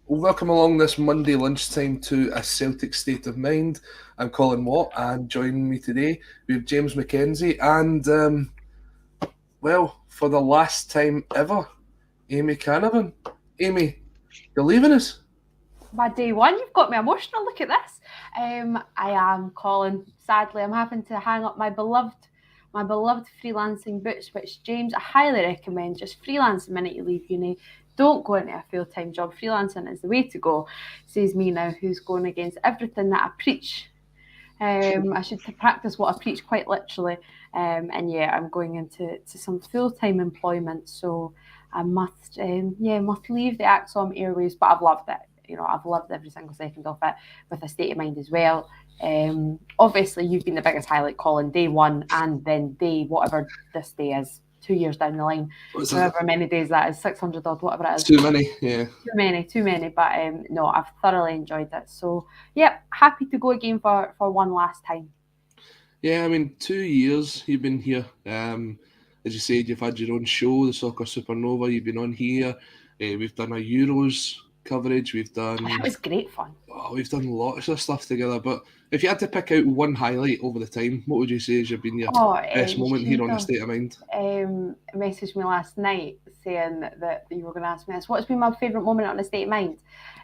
Well, welcome along this Monday lunchtime to A Celtic State of Mind. I'm Colin Watt, and joining me today we have James McKenzie and, well, for the last time ever, Amy Caravan. Amy, you're leaving us? My day one, you've got me emotional. Look at this. I am Colin. Sadly, I'm having to hang up my beloved freelancing boots, which James, I highly recommend. Just freelance the minute you leave uni. Don't go into a full-time job. Freelancing is the way to go. Says me now, who's going against everything that I preach. I should practice what I preach quite literally. And yeah, I'm going into some full-time employment, so I must leave the Axom Airways, but I've loved it. I've loved every single second of it, with A State of Mind as well. Obviously, you've been the biggest highlight, Colin, day one, and then day whatever this day is, 2 years down the line, however many days that is, 600 odd, whatever it is. Too many, yeah. Too many, but no, I've thoroughly enjoyed it. So, yeah, happy to go again for one last time. Yeah, I mean, 2 years you've been here. As you said, you've had your own show, the Soccer Supernova. You've been on here. We've done a Euros coverage. We've done. That was great fun. Oh, we've done lots of stuff together. But if you had to pick out one highlight over the time, what would you say has been your best moment here on A State of Mind? Messaged me last night saying that you were going to ask me this. What's been my favourite moment on A State of Mind?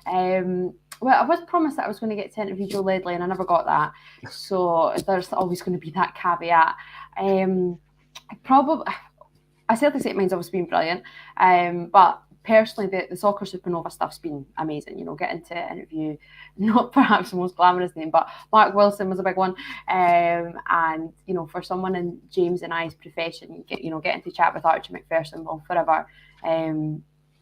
Well, I was promised that I was going to get to interview Joe Ledley, and I never got that. So there's always going to be that caveat. Probably, I Celtic State of Mind's always been brilliant, but personally, the Soccer Supernova stuff's been amazing. Getting to interview, not perhaps the most glamorous name, but Mark Wilson was a big one. And for someone in James and I's profession, getting to chat with Archie McPherson will forever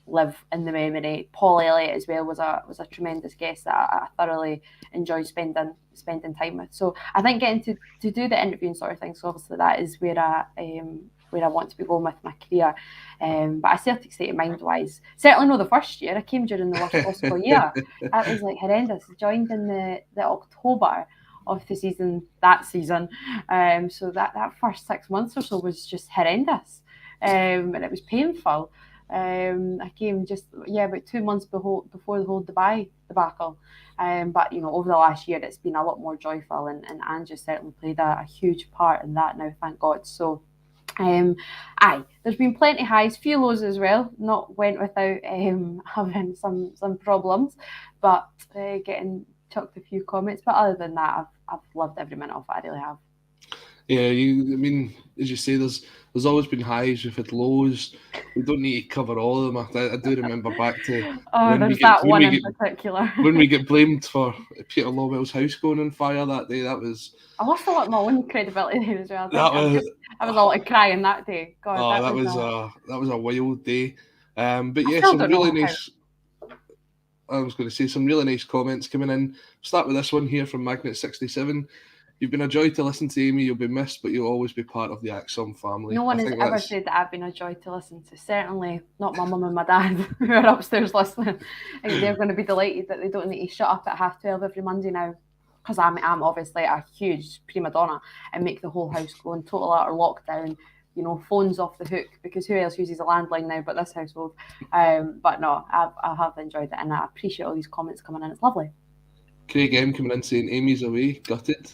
live in the memory. Paul Elliott as well was a tremendous guest that I thoroughly enjoyed spending time with. So I think getting to do the interviewing sort of thing. So obviously that is where I want to be going with my career. But A Celtic State of Mind wise, certainly not the first year. I came during the worst possible year. That was like horrendous. I joined in the October of the season, so that first 6 months or so was just horrendous, and it was painful. I came about 2 months before the whole Dubai debacle. But over the last year it's been a lot more joyful, and Ange has certainly played a huge part in that now, thank God. So there's been plenty highs, few lows as well. Not went without having some problems, but getting chucked a few comments. But other than that, I've loved every minute of it. I really have. Yeah, as you say, there's always been highs. We've had lows. We don't need to cover all of them. I do remember back to one in particular. When we get blamed for Peter Lawwell's house going on fire that day, that was. I lost a lot of my own credibility there as well. I was all crying that day. God, that was a wild day. But yeah, some really nice. I was going to say some really nice comments coming in. Start with this one here from Magnet67. You've been a joy to listen to, Amy. You'll be missed, but you'll always be part of the Axom family. No one has ever said that I've been a joy to listen to. Certainly not my mum and my dad who are upstairs listening. I think they're going to be delighted that they don't need to shut up at 12:30 every Monday now, because I'm obviously a huge prima donna and make the whole house go in total utter lockdown. Phones off the hook, because who else uses a landline now but this household? But no, I have enjoyed it, and I appreciate all these comments coming in. It's lovely. Craig M coming in saying Amy's away, gutted.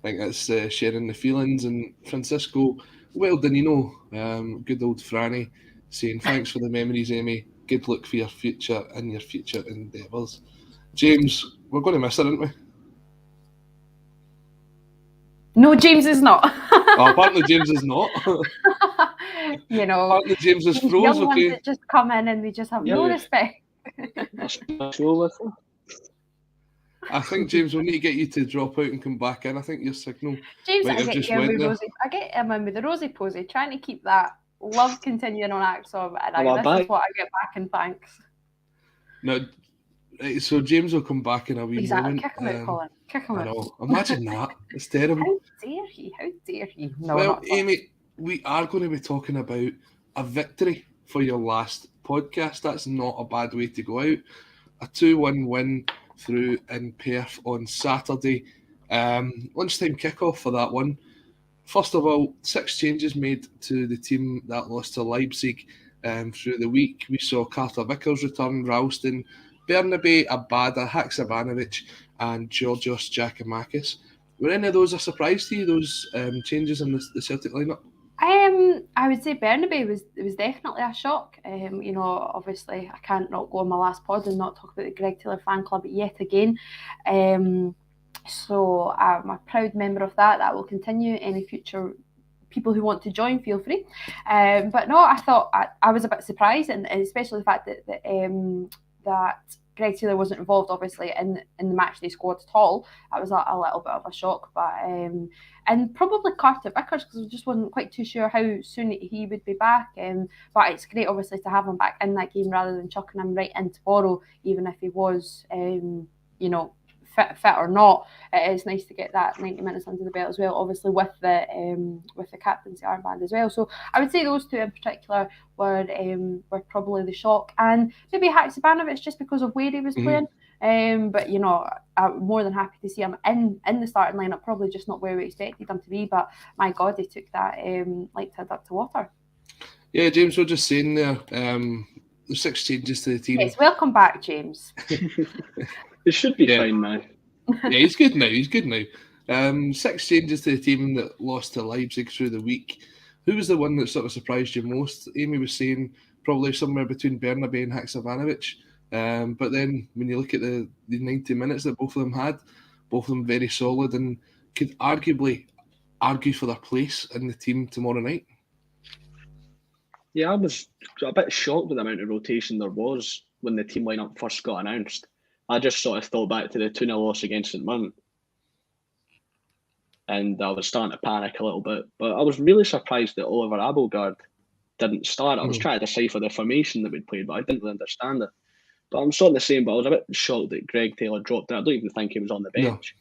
I think that's sharing the feelings. And Francisco, well done, good old Franny, saying thanks for the memories, Amy. Good luck for your future and your future endeavours. James, we're going to miss her, aren't we? No, James is not. Apparently James is not. Apparently James is froze. Young ones that just come in and they just have no respect. I think, James, we'll need to get you to drop out and come back in. I think your signal James, I get him with the rosy posy, trying to keep that love continuing on Axom, and this is what I get back in thanks. No, so James will come back in a wee moment. Kick him out, Colin. Kick him out. Imagine that. It's terrible. How dare he? No, well, Amy, we are going to be talking about a victory for your last podcast. That's not a bad way to go out. A 2-1 win through in Perth on Saturday. Lunchtime kickoff for that one. First of all, 6 changes made to the team that lost to Leipzig through the week. We saw Carter Vickers return, Ralston, Bernabe, Abada, Haksabanovic and Georgios Giacomakis. Were any of those a surprise to you, those changes in the Celtic lineup? I would say Bernabe was definitely a shock. Obviously I can't not go on my last pod and not talk about the Greg Taylor fan club yet again. So I'm a proud member of that. That will continue. Any future people who want to join, feel free. But no, I thought I was a bit surprised, and especially the fact that Greg Taylor wasn't involved, obviously, in the matchday squad at all. That was a little bit of a shock. But and probably Carter Vickers, because I just wasn't quite too sure how soon he would be back. But it's great, obviously, to have him back in that game rather than chucking him right in tomorrow, even if he was, fit or not. It is nice to get that 90 minutes under the belt as well, obviously with the captaincy armband as well. So I would say those two in particular were probably the shock, and maybe Haksabanovic just because of where he was playing. But I'm more than happy to see him in the starting lineup, probably just not where we expected him to be, but my God, he took that like a duck to water. Yeah, James, we're just saying there, the 6 changes to the team. Yes, welcome back, James. It should be fine now. Yeah, he's good now. 6 changes to the team that lost to Leipzig through the week. Who was the one that sort of surprised you most? Amy was saying probably somewhere between Bernabe and Haksabanovic. But then when you look at the 90 minutes that both of them had, both of them very solid and could arguably argue for their place in the team tomorrow night. Yeah, I was a bit shocked with the amount of rotation there was when the team lineup first got announced. I just sort of thought back to the 2-0 loss against St Mirren. And I was starting to panic a little bit. But I was really surprised that Oliver Abelgard didn't start. I was trying to decipher the formation that we'd played, but I didn't really understand it. But I'm sort of the same, but I was a bit shocked that Greg Taylor dropped out. I don't even think he was on the bench.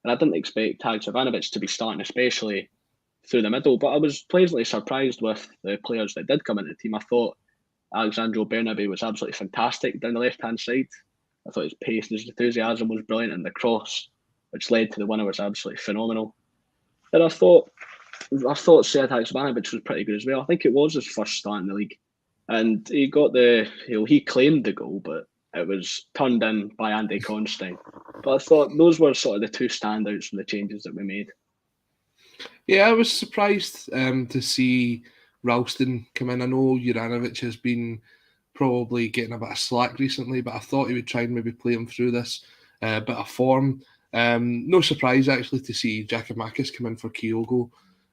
No. And I didn't expect Haksabanovic to be starting, especially through the middle. But I was pleasantly surprised with the players that did come into the team. I thought Alexandro Bernabe was absolutely fantastic down the left-hand side. I thought his pace and his enthusiasm was brilliant, and the cross, which led to the winner, was absolutely phenomenal. And I thought Sead Haksabanovic was pretty good as well. I think it was his first start in the league. And he got he claimed the goal, but it was turned in by Andy Constein. But I thought those were sort of the 2 standouts from the changes that we made. Yeah, I was surprised to see Ralston come in. I know Juranovic has been probably getting a bit of slack recently, but I thought he would try and maybe play him through this bit of form. No surprise actually to see Giacomakis come in for Kyogo.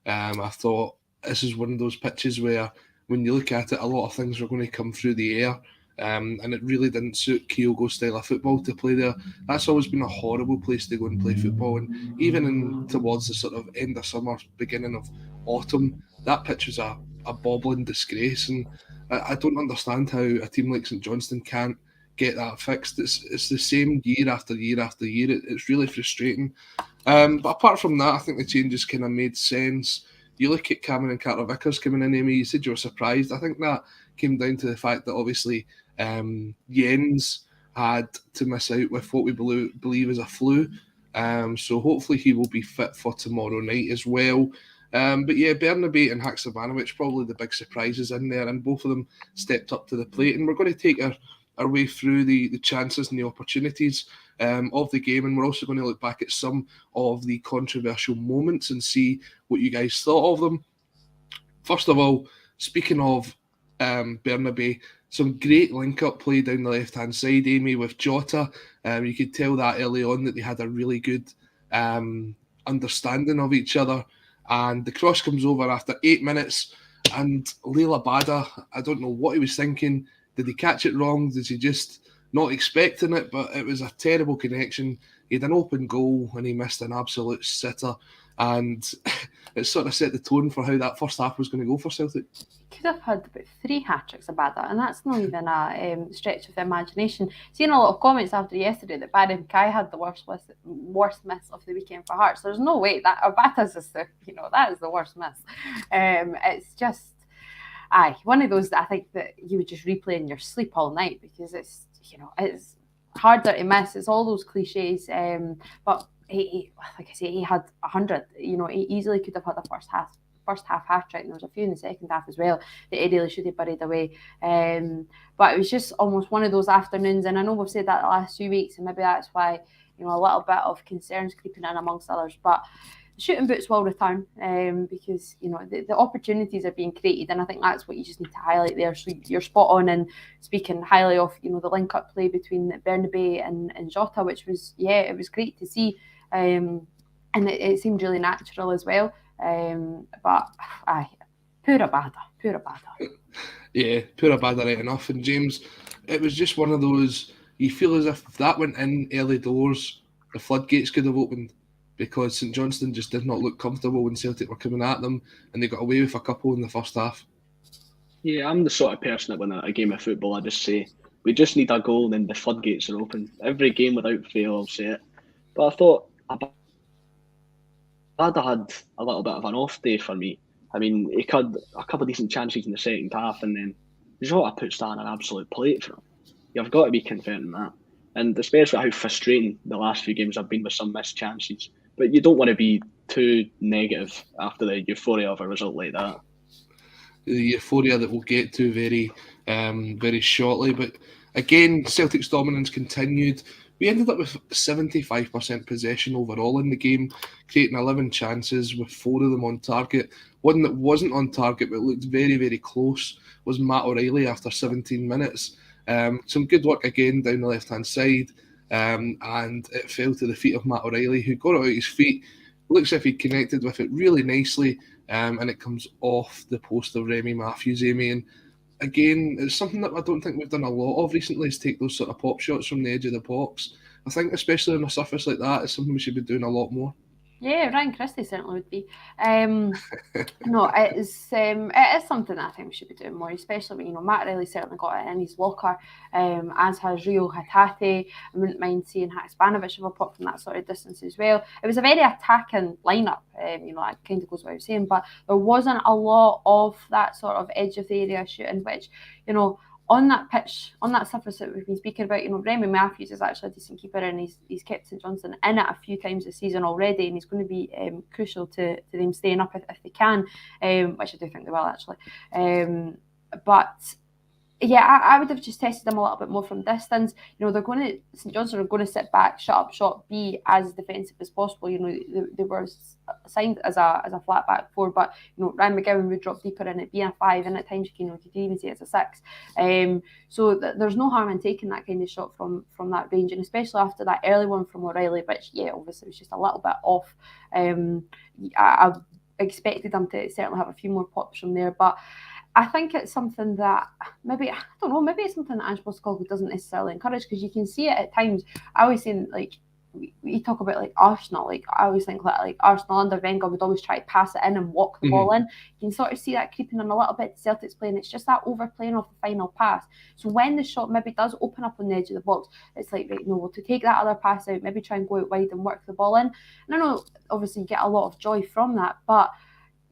I thought this is one of those pitches where when you look at it, a lot of things are going to come through the air, and it really didn't suit Kyogo's style of football to play there. That's always been a horrible place to go and play football, and even towards the sort of end of summer, beginning of autumn, that pitch was a bobbling disgrace, and I don't understand how a team like St Johnstone can't get that fixed. It's the same year after year after year. It's really frustrating. But apart from that, I think the changes kind of made sense. You look at Cameron and Carter Vickers coming in, Amy, you said you were surprised. I think that came down to the fact that obviously Jens had to miss out with what we believe is a flu. So hopefully he will be fit for tomorrow night as well. But yeah, Bernabe and Haksabanovic, probably the big surprises in there, and both of them stepped up to the plate. And we're going to take our way through the chances and the opportunities of the game, and we're also going to look back at some of the controversial moments and see what you guys thought of them. First of all, speaking of Bernabe, some great link-up play down the left-hand side, Amy, with Jota. You could tell that early on that they had a really good understanding of each other, and the cross comes over after 8 minutes, and Leila Bada, I don't know what he was thinking. Did he catch it wrong? Did he just not expecting it? But it was a terrible connection. He had an open goal and he missed an absolute sitter. And it sort of set the tone for how that first half was going to go for Celtic. He could have had about 3 hat-tricks of Bada, and that's not even a stretch of the imagination. Seeing a lot of comments after yesterday that Barry Mackay had the worst miss of the weekend for Hearts. There's no way that Bada's is that is the worst miss. It's just one of those that I think that you would just replay in your sleep all night, because it's harder to miss. It's all those cliches, but he like I say, he had 100. He easily could have had a first first half hat-trick, and there was a few in the second half as well that he really should have buried away. But it was just almost one of those afternoons, and I know we've said that the last 2 weeks, and maybe that's why, you know, a little bit of concerns creeping in amongst others. But the shooting boots will return, because, you know, the opportunities are being created, and I think that's what you just need to highlight there. So you're spot on in speaking highly of, you know, the link-up play between Bernabei and Jota, which was, it was great to see, and it seemed really natural as well. But pura bada. Yeah, pura bada right enough. And James, it was just one of those, you feel as if that went in early doors, the floodgates could have opened, because St Johnstone just did not look comfortable when Celtic were coming at them, and they got away with a couple in the first half. Yeah, I'm the sort of person that when a game of football, I just say, we just need a goal and the floodgates are open. Every game without fail, I'll say it. But I thought Abada had a little bit of an off day for me. I mean, he had a couple of decent chances in the second half, and then Jota puts that on an absolute plate for him. You've got to be confident in that. And especially how frustrating the last few games have been with some missed chances. But you don't want to be too negative after the euphoria of a result like that. The euphoria that we'll get to very shortly. But again, Celtic's dominance continued. We ended up with 75% possession overall in the game, creating 11 chances with 4 of them on target. One that wasn't on target but looked very, very close was Matt O'Reilly after 17 minutes. Some good work again down the left-hand side. And it fell to the feet of Matt O'Reilly, who got it out his feet. Looks as if he connected with it really nicely, and it comes off the post of Remy Matthews, Amy. And again, it's something that I don't think we've done a lot of recently, is take those sort of pop shots from the edge of the box. I think especially on a surface like that, it's something we should be doing a lot more. Yeah, Ryan Christie certainly would be. No, it is something that I think we should be doing more, especially when, you know, Matt Riley certainly got it in his locker, as has Rio Hatate. I wouldn't mind seeing Haksabanovic have a pop from that sort of distance as well. It was a very attacking lineup, you know, that kind of goes what I was saying, but there wasn't a lot of that sort of edge of the area shooting, which, you know, on that pitch, on that surface that we've been speaking about, you know, Remy Matthews is actually a decent keeper, and he's kept St Johnstone in it a few times this season already, and he's going to be crucial to them staying up if they can, which I do think they will actually. But yeah, I would have just tested them a little bit more from distance. You know, St Johnstone are going to sit back, shut up shop, be as defensive as possible. You know, they were signed as a flat back 4, but, you know, Ryan McGowan would drop deeper in it, being a 5, and at times you could even say it's a 6. So there's no harm in taking that kind of shot from that range, and especially after that early one from O'Reilly, which, yeah, obviously was just a little bit off. I expected them to certainly have a few more pops from there, but I think it's something that maybe it's something that Ange Postecoglou doesn't necessarily encourage, because you can see it at times. I always say, like, we talk about like Arsenal, like I always think that like Arsenal under Wenger would always try to pass it in and walk the ball in. You can sort of see that creeping in a little bit. Celtic's playing, it's just that overplaying of the final pass. So when the shot maybe does open up on the edge of the box, it's like, right, no, well, to take that other pass out, maybe try and go out wide and work the ball in. And I know obviously you get a lot of joy from that, but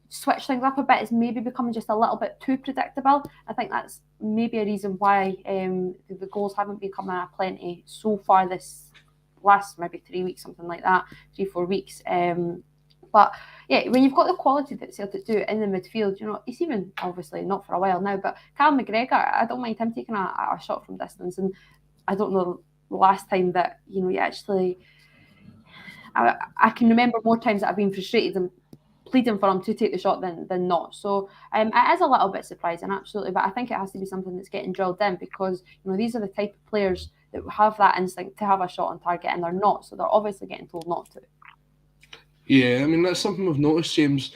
switch things up a bit is maybe becoming just a little bit too predictable. I think that's maybe a reason why the goals haven't been coming at plenty so far this last maybe 3 weeks, something like that, 3-4 weeks. But yeah, when you've got the quality that Celtic do in the midfield, you know, it's even obviously not for a while now, but Callum McGregor, I don't mind him taking a shot from distance. And I don't know the last time that, you know, you actually, I can remember more times that I've been frustrated and pleading for him to take the shot than not. So it is a little bit surprising, absolutely, but I think it has to be something that's getting drilled in, because, you know, these are the type of players that have that instinct to have a shot on target, and they're not, so they're obviously getting told not to. Yeah, I mean, that's something we've noticed, James.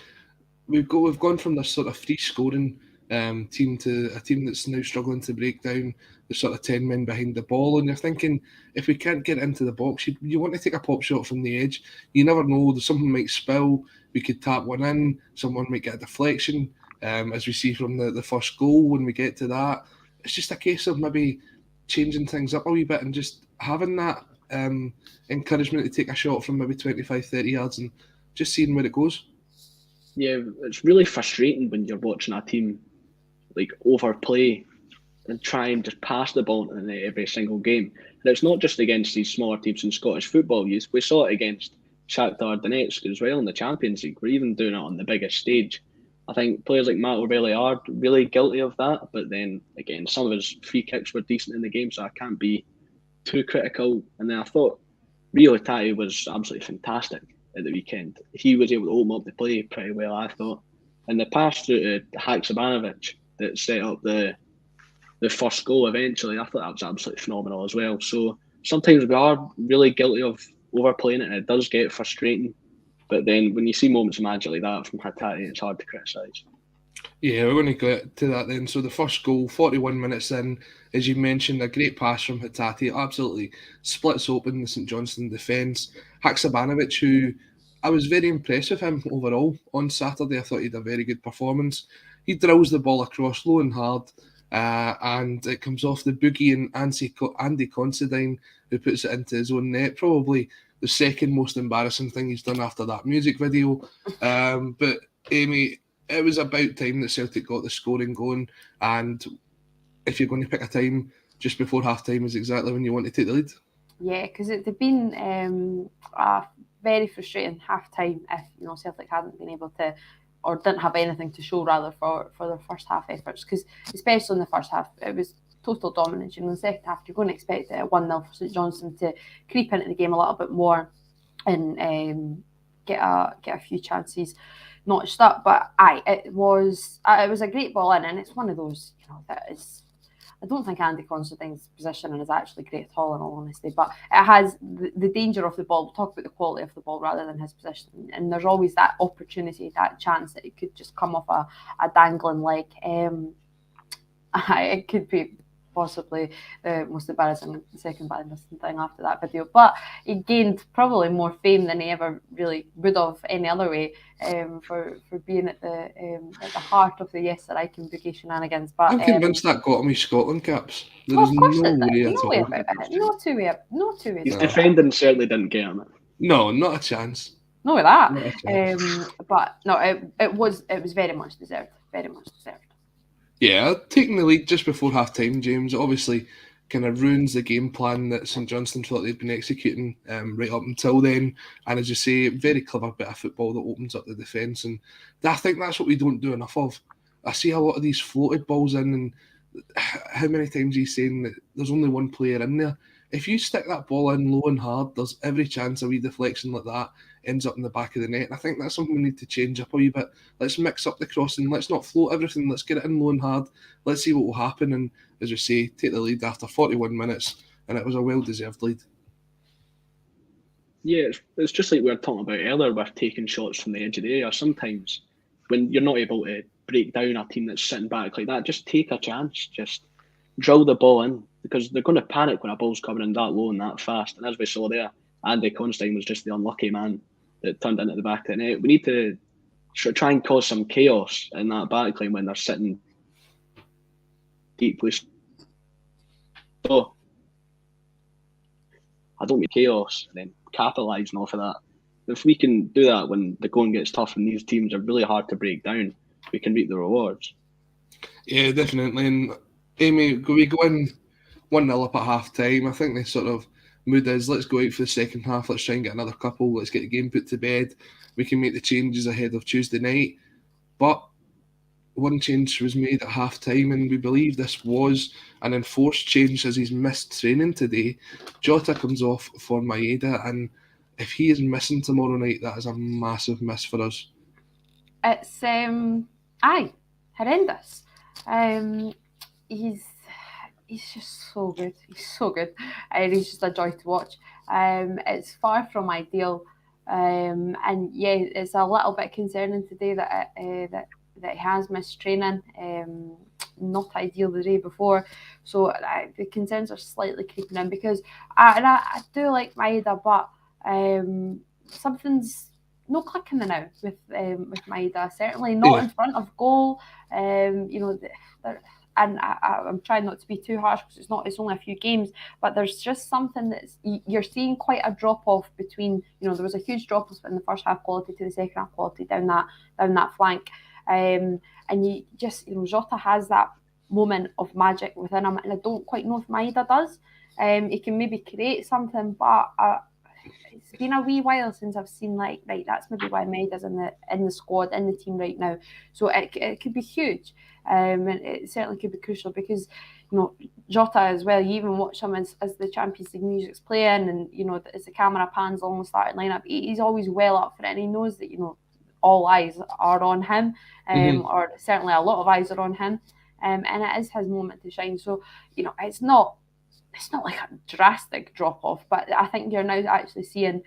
We've gone from this sort of free scoring team to a team that's now struggling to break down the sort of 10 men behind the ball, and you're thinking, if we can't get into the box, you want to take a pop shot from the edge. You never know, something might spill, we could tap one in, someone might get a deflection, as we see from the first goal. When we get to that, it's just a case of maybe changing things up a wee bit and just having that encouragement to take a shot from maybe 25-30 yards and just seeing where it goes. Yeah, it's really frustrating when you're watching a team like overplay and try and just pass the ball in every single game. And it's not just against these smaller teams in Scottish football. We saw it against Shakhtar Donetsk as well in the Champions League. We're even doing it on the biggest stage. I think players like Matt O'Reilly are really guilty of that. But then again, some of his free kicks were decent in the game, so I can't be too critical. And then I thought Rio Tati was absolutely fantastic at the weekend. He was able to open up the play pretty well, I thought. And the pass through to Haksabanovic that set up the first goal eventually, I thought that was absolutely phenomenal as well. So sometimes we are really guilty of overplaying it, and it does get frustrating. But then when you see moments of magic like that from Hattati, it's hard to criticise. Yeah, we're going to get to that then. So the first goal, 41 minutes in, as you mentioned, a great pass from Hattati. It absolutely splits open the St Johnstone defence. Haksabanovic, who I was very impressed with him overall on Saturday. I thought he had a very good performance. He drills the ball across low and hard, and it comes off the boogie and Andy Considine, who puts it into his own net. Probably the second most embarrassing thing he's done after that music video. But Amy, it was about time that Celtic got the scoring going, and if you're going to pick a time just before half time is exactly when you want to take the lead. Yeah, because it'd have been a very frustrating half time if Celtic hadn't been able to, or didn't have anything to show rather for their first half efforts, because especially in the first half it was total dominance. In the second half you're going to expect 1-0 for St Johnstone to creep into the game a little bit more and get a few chances notched up. But it was a great ball in, and it's one of those that is, I don't think Andy Considine's positioning is actually great at all, in all honesty, but it has the danger of the ball. We'll talk about the quality of the ball rather than his position, and there's always that opportunity, that chance that it could just come off a dangling leg. It could be possibly the most embarrassing second embarrassing thing after that video, but he gained probably more fame than he ever really would have any other way, for being at the heart of the Yes Sir I Can Boogie shenanigans. But I'm convinced that got him his Scotland caps. There is of course no it did. way at No all. way about it. No two way. His defending certainly didn't get him. No, not a chance. No with that. Not a chance. But no, it was very much deserved. Very much deserved. Yeah, taking the lead just before half time, James, obviously kind of ruins the game plan that St Johnstone thought they'd been executing right up until then. And as you say, very clever bit of football that opens up the defence. And I think that's what we don't do enough of. I see a lot of these floated balls in, and how many times he's saying that there's only one player in there. If you stick that ball in low and hard, there's every chance a wee deflection like that ends up in the back of the net. And I think that's something we need to change up a wee bit. Let's mix up the crossing. Let's not float everything. Let's get it in low and hard. Let's see what will happen. And as you say, take the lead after 41 minutes. And it was a well-deserved lead. Yeah, it's just like we were talking about earlier with taking shots from the edge of the area. Sometimes when you're not able to break down a team that's sitting back like that, just take a chance. Just drill the ball in, because they're going to panic when a ball's coming in that low and that fast. And as we saw there, Andy Considine was just the unlucky man that turned into the back of the net. We need to try and cause some chaos in that backline when they're sitting deeply. So I don't mean chaos, and then capitalising off of that. If we can do that when the going gets tough and these teams are really hard to break down, we can reap the rewards. Yeah, definitely. And Amy, we go in 1-0 up at half time. I think the sort of mood is, let's go out for the second half, let's try and get another couple, let's get the game put to bed. We can make the changes ahead of Tuesday night. But one change was made at half time, and we believe this was an enforced change as he's missed training today. Jota comes off for Maeda, and if he is missing tomorrow night, that is a massive miss for us. It's horrendous. He's just so good. He's so good, and he's just a joy to watch. It's far from ideal, and yeah, it's a little bit concerning today that he has missed training. Not ideal the day before, so the concerns are slightly creeping in, because I do like Maeda, but something's not clicking now with Maeda. Certainly not in front of goal. And I'm trying not to be too harsh, because it's only a few games, but there's just something that's, you're seeing quite a drop off between, there was a huge drop off in the first half quality to the second half quality down that flank, and you just, Jota has that moment of magic within him, and I don't quite know if Maeda does. He can maybe create something, but it's been a wee while since I've seen right, that's maybe why Maida's in the squad, in the team right now. So it could be huge, and it certainly could be crucial because Jota as well. You even watch him as the Champions League music's playing, and as the camera pans along the starting lineup, he's always well up for it, and he knows that all eyes are on him, or certainly a lot of eyes are on him, and it is his moment to shine. So it's not like a drastic drop off, but I think you're now actually seeing,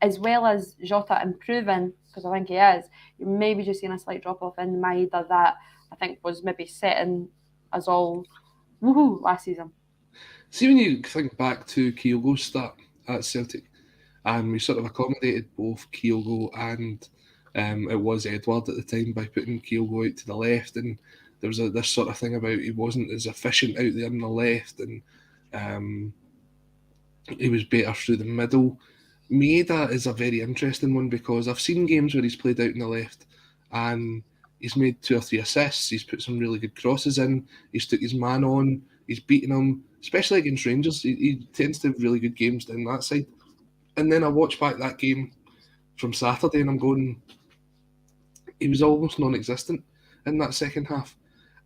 as well as Jota improving, because I think he is, you're maybe just seeing a slight drop off in Maeda that I think was maybe setting us all woohoo last season. See, when you think back to Kyogo's start at Celtic, and we sort of accommodated both Kyogo and it was Edward at the time by putting Kyogo out to the left, and there was this sort of thing about he wasn't as efficient out there on the left, and he was better through the middle. Maeda is a very interesting one because I've seen games where he's played out on the left and he's made 2 or 3 assists, he's put some really good crosses in, he's took his man on, he's beaten him, especially against Rangers. He tends to have really good games down that side. And then I watch back that game from Saturday and I'm going, he was almost non-existent in that second half.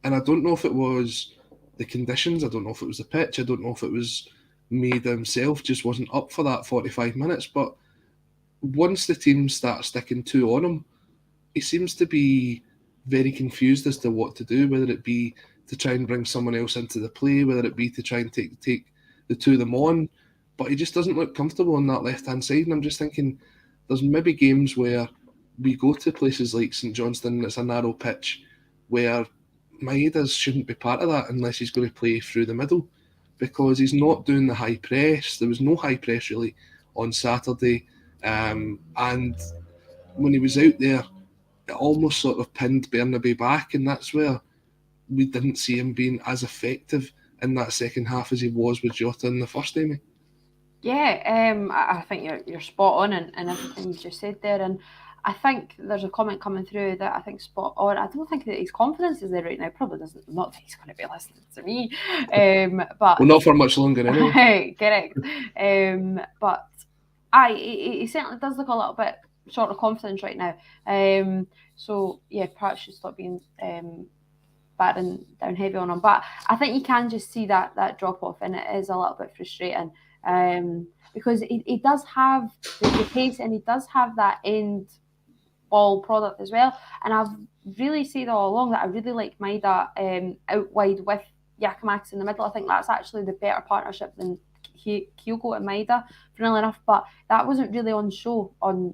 And I don't know if it was the conditions, I don't know if it was the pitch, I don't know if it was Maeda himself just wasn't up for that 45 minutes. But once the team starts sticking 2 on him, he seems to be very confused as to what to do, whether it be to try and bring someone else into the play, whether it be to try and take the 2 of them on. But he just doesn't look comfortable on that left-hand side. And I'm just thinking there's maybe games where we go to places like St Johnstone, it's a narrow pitch, where Maeda shouldn't be part of that unless he's going to play through the middle, because he's not doing the high press. There was no high press really on Saturday. And when he was out there, it almost sort of pinned Bernabei back, and that's where we didn't see him being as effective in that second half as he was with Jota in the first, Amy. Yeah, I think you're spot on and everything you've just said there, and I think there's a comment coming through that I think spot on. I don't think that his confidence is there right now. Probably doesn't. Not that he's going to be listening to me, but well, not for much longer anyway. Correct. But he certainly does look a little bit short of confidence right now. So yeah, perhaps should stop being batting down heavy on him. But I think you can just see that drop off, and it is a little bit frustrating. Because he does have the pace, and he does have that end ball product as well. And I've really said all along that I really like Maeda out wide with Giakoumakis in the middle. I think that's actually the better partnership than Kyogo and Maeda, funnily enough. But that wasn't really on show on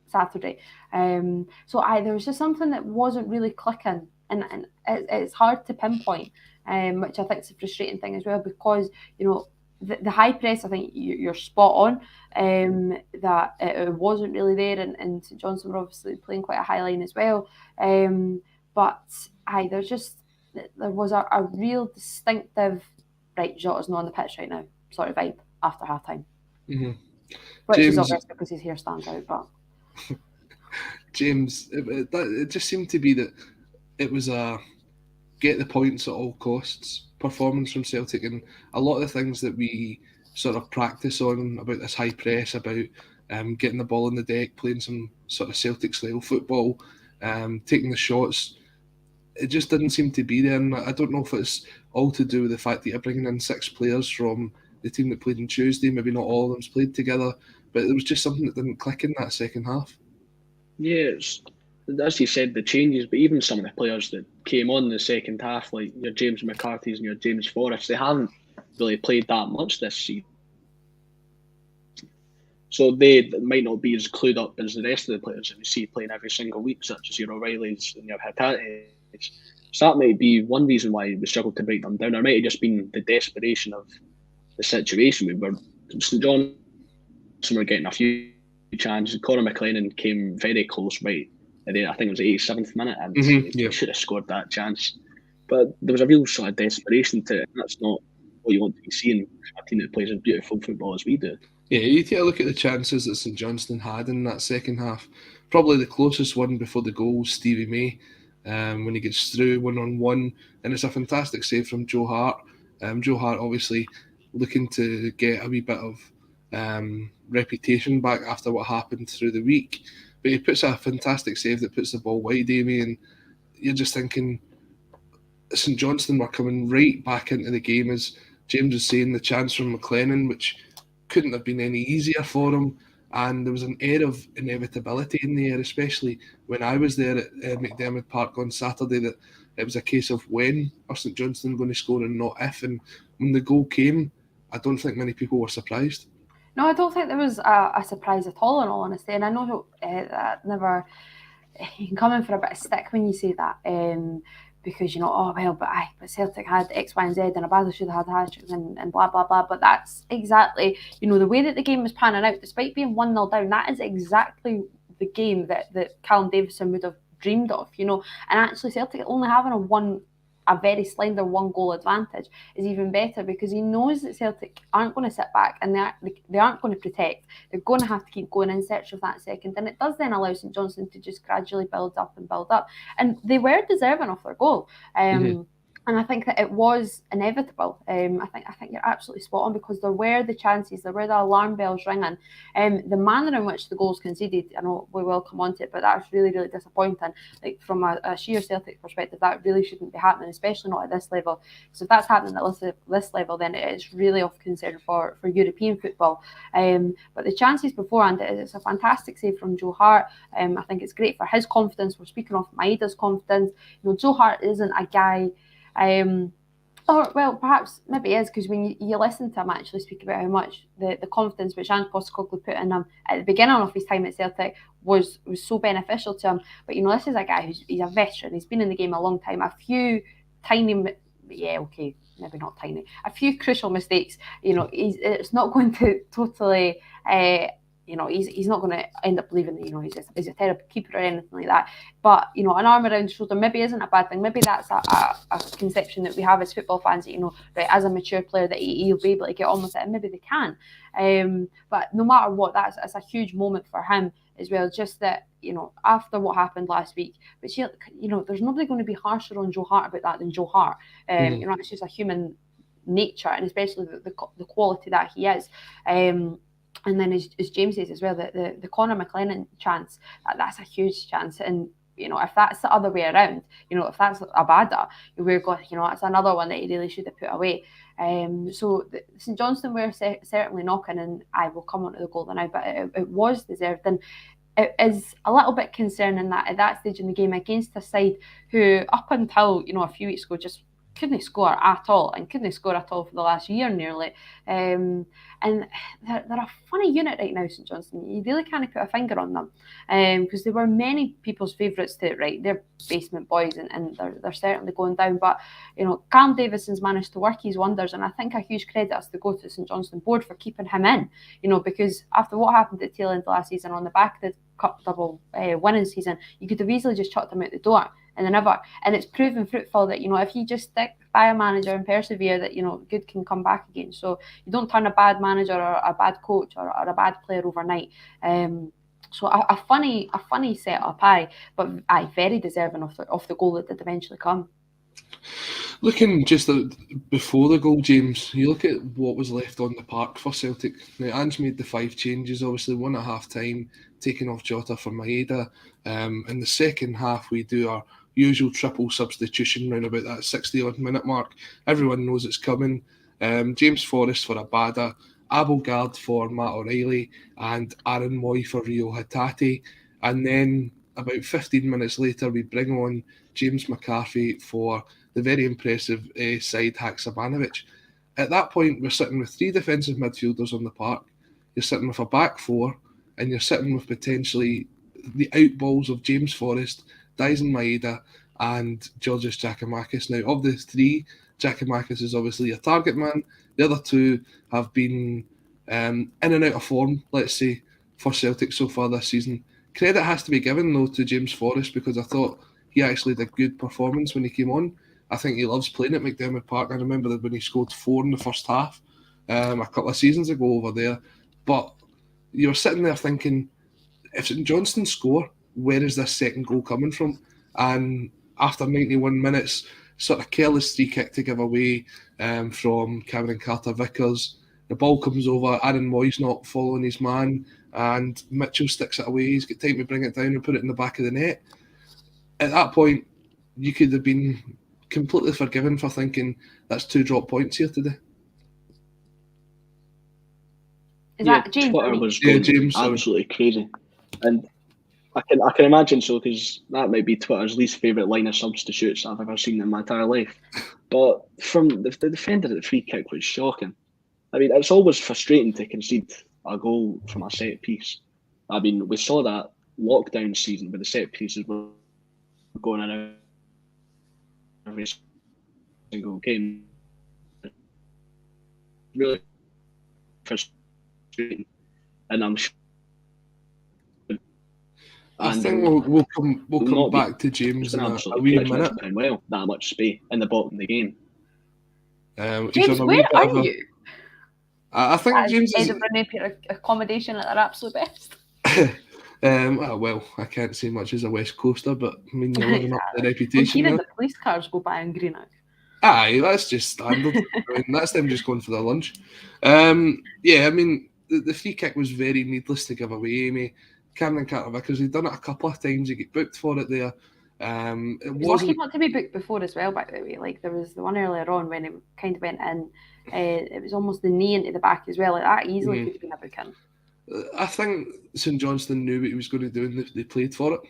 Saturday. So there was just something that wasn't really clicking, and it's hard to pinpoint, which I think is a frustrating thing as well, because the high press, I think you're spot on, that it wasn't really there, and St Johnstone were obviously playing quite a high line as well. But there was a real distinctive, right, Jota's not on the pitch right now, sort of vibe after half time. Mm-hmm. Which James, is obvious because his hair stands out, but James, it just seemed to be that it was a get the points at all costs performance from Celtic, and a lot of the things that we sort of practice on about this high press, about getting the ball on the deck, playing some sort of Celtic style football, taking the shots, it just didn't seem to be there. And I don't know if it's all to do with the fact that you're bringing in 6 players from the team that played on Tuesday, maybe not all of them's played together, but there was just something that didn't click in that second half. Yes, as you said, the changes, but even some of the players that came on in the second half, like your James McCarthy's and your James Forrest, they haven't really played that much this season. So they might not be as clued up as the rest of the players that we see playing every single week, such as your O'Reillys and your Hatates. So that might be one reason why we struggled to break them down. Or it might have just been the desperation of the situation. We were St Johnstone were getting a few chances. Conor McLennan came very close, right? I think it was the 87th minute, and he should have scored that chance. But there was a real sort of desperation to it, and that's not what you want to be seeing a team that plays as beautiful football as we do. Yeah, you take a look at the chances that St Johnstone had in that second half. Probably the closest one before the goal, Stevie May, when he gets through 1-on-1, and it's a fantastic save from Joe Hart. Joe Hart obviously looking to get a wee bit of reputation back after what happened through the week. But he puts a fantastic save that puts the ball wide, Amy, and you're just thinking St Johnstone were coming right back into the game, as James was saying, the chance from McLennan, which couldn't have been any easier for him. And there was an air of inevitability in the air, especially when I was there at McDermott Park on Saturday, that it was a case of when are St Johnstone going to score and not if. And when the goal came, I don't think many people were surprised. No, I don't think there was a surprise at all, in all honesty. And I know that never, you can come in for a bit of stick when you say that. Because, but Celtic had X, Y, and Z, and Abada should have had hat-tricks and blah, blah, blah. But that's exactly, the way that the game was panning out, despite being 1-0 down, that is exactly the game that Callum Davison would have dreamed of, And actually Celtic only having a very slender 1-goal advantage is even better, because he knows that Celtic aren't going to sit back and they aren't going to protect. They're going to have to keep going in search of that second, and it does then allow St Johnstone to just gradually build up, and they were deserving of their goal. And I think that it was inevitable. I think you're absolutely spot on, because there were the chances, there were the alarm bells ringing. The manner in which the goals conceded, I know we will come on to it, but that's really, really disappointing. Like, from a sheer Celtic perspective, that really shouldn't be happening, especially not at this level. So if that's happening at this level, then it is really of concern for European football. But the chances beforehand, it's a fantastic save from Joe Hart. I think it's great for his confidence. We're speaking of Maeda's confidence. Joe Hart isn't a guy. Perhaps maybe it is, because when you listen to him actually speak about how much the confidence which Ange Postecoglou put in him at the beginning of his time at Celtic was so beneficial to him. But this is a guy he's a veteran. He's been in the game a long time. A few crucial mistakes. It's not going to totally. He's not going to end up believing that he's a terrible keeper or anything like that. But an arm around the shoulder maybe isn't a bad thing. Maybe that's a conception that we have as football fans, that right, as a mature player that he'll be able to get on with it, and maybe they can. But no matter what, that's a huge moment for him as well. Just that after what happened last week, which there's nobody going to be harsher on Joe Hart about that than Joe Hart. It's just a human nature, and especially the quality that he is. And then, as James says as well, the Conor McLennan chance, that's a huge chance. And, if that's the other way around, if that's Abada, we're going, that's another one that he really should have put away. So St Johnstone were certainly knocking, and I will come on to the goal now, but it was deserved. And it is a little bit concerning that at that stage in the game, against a side who up until, a few weeks ago, just couldn't score at all for the last year nearly. And they're a funny unit right now, St Johnstone. You really can't put a finger on them, because they were many people's favourites to right. They're basement boys, and they're certainly going down. But Callum Davison's managed to work his wonders, and I think a huge credit has to go to the St Johnstone board for keeping him in. Because after what happened at the tail end of last season, on the back of the cup double winning season, you could have easily just chucked him out the door. And never. And it's proven fruitful that, if you just stick by a manager and persevere, that, good can come back again. So you don't turn a bad manager or a bad coach or a bad player overnight. So a funny setup, but very deserving of the goal that did eventually come. Looking just before the goal, James, you look at what was left on the park for Celtic. Now, Ange made the 5 changes, obviously, one at half-time, taking off Jota for Maeda. In the second half, we do our usual triple substitution round about that 60-odd minute mark. Everyone knows it's coming. James Forrest for Abada, Abelgard for Matt O'Reilly, and Aaron Moy for Rio Hatate. And then about 15 minutes later, we bring on James McCarthy for the very impressive side Haksabanovic. At that point, we're sitting with 3 defensive midfielders on the park. You're sitting with a back 4, and you're sitting with potentially the outballs of James Forrest, Dyson Maeda, and Georgios Giakoumakis. Now, of the 3, Giakoumakis is obviously a target man. The other 2 have been in and out of form, let's say, for Celtic so far this season. Credit has to be given, though, to James Forrest, because I thought he actually did good performance when he came on. I think he loves playing at McDermott Park. I remember that when he scored 4 in the first half a couple of seasons ago over there. But you're sitting there thinking, if St Johnstone score, where is this second goal coming from? And after 91 minutes, sort of careless free kick to give away from Cameron Carter-Vickers, The ball comes over, Aaron Moy's not following his man, and Mitchell sticks it away. He's got time to bring it down and put it in the back of the net. At that point, you could have been completely forgiven for thinking that's 2 drop points here today. Is that James? Twitter was going James, absolutely crazy. And I can imagine so, because that might be Twitter's least favourite line of substitutes I've ever seen in my entire life. But from the defender at the free kick was shocking. I mean, it's always frustrating to concede a goal from a set piece. I mean, we saw that lockdown season where the set pieces were going in out every single game. Really frustrating, and I'm sure. I think we'll come back to James in a wee minute. Well, that much space in the bottom of the game. James, where are you? I think James is Edinburgh accommodation at their absolute best. Well, I can't say much as a West Coaster, but I mean, you're living up the reputation. Even the police cars go by in Greenock. Aye, that's just standard. I mean, that's them just going for their lunch. Yeah, I mean, the free kick was very needless to give away, Amy. Cameron Carter, because he'd done it a couple of times. He got booked for it there. It wasn't not to be booked before as well, by the way. Like, there was the one earlier on when it kind of went in. It was almost the knee into the back as well. Like, that easily could have been a booking. I think St Johnstone knew what he was going to do and they played for it.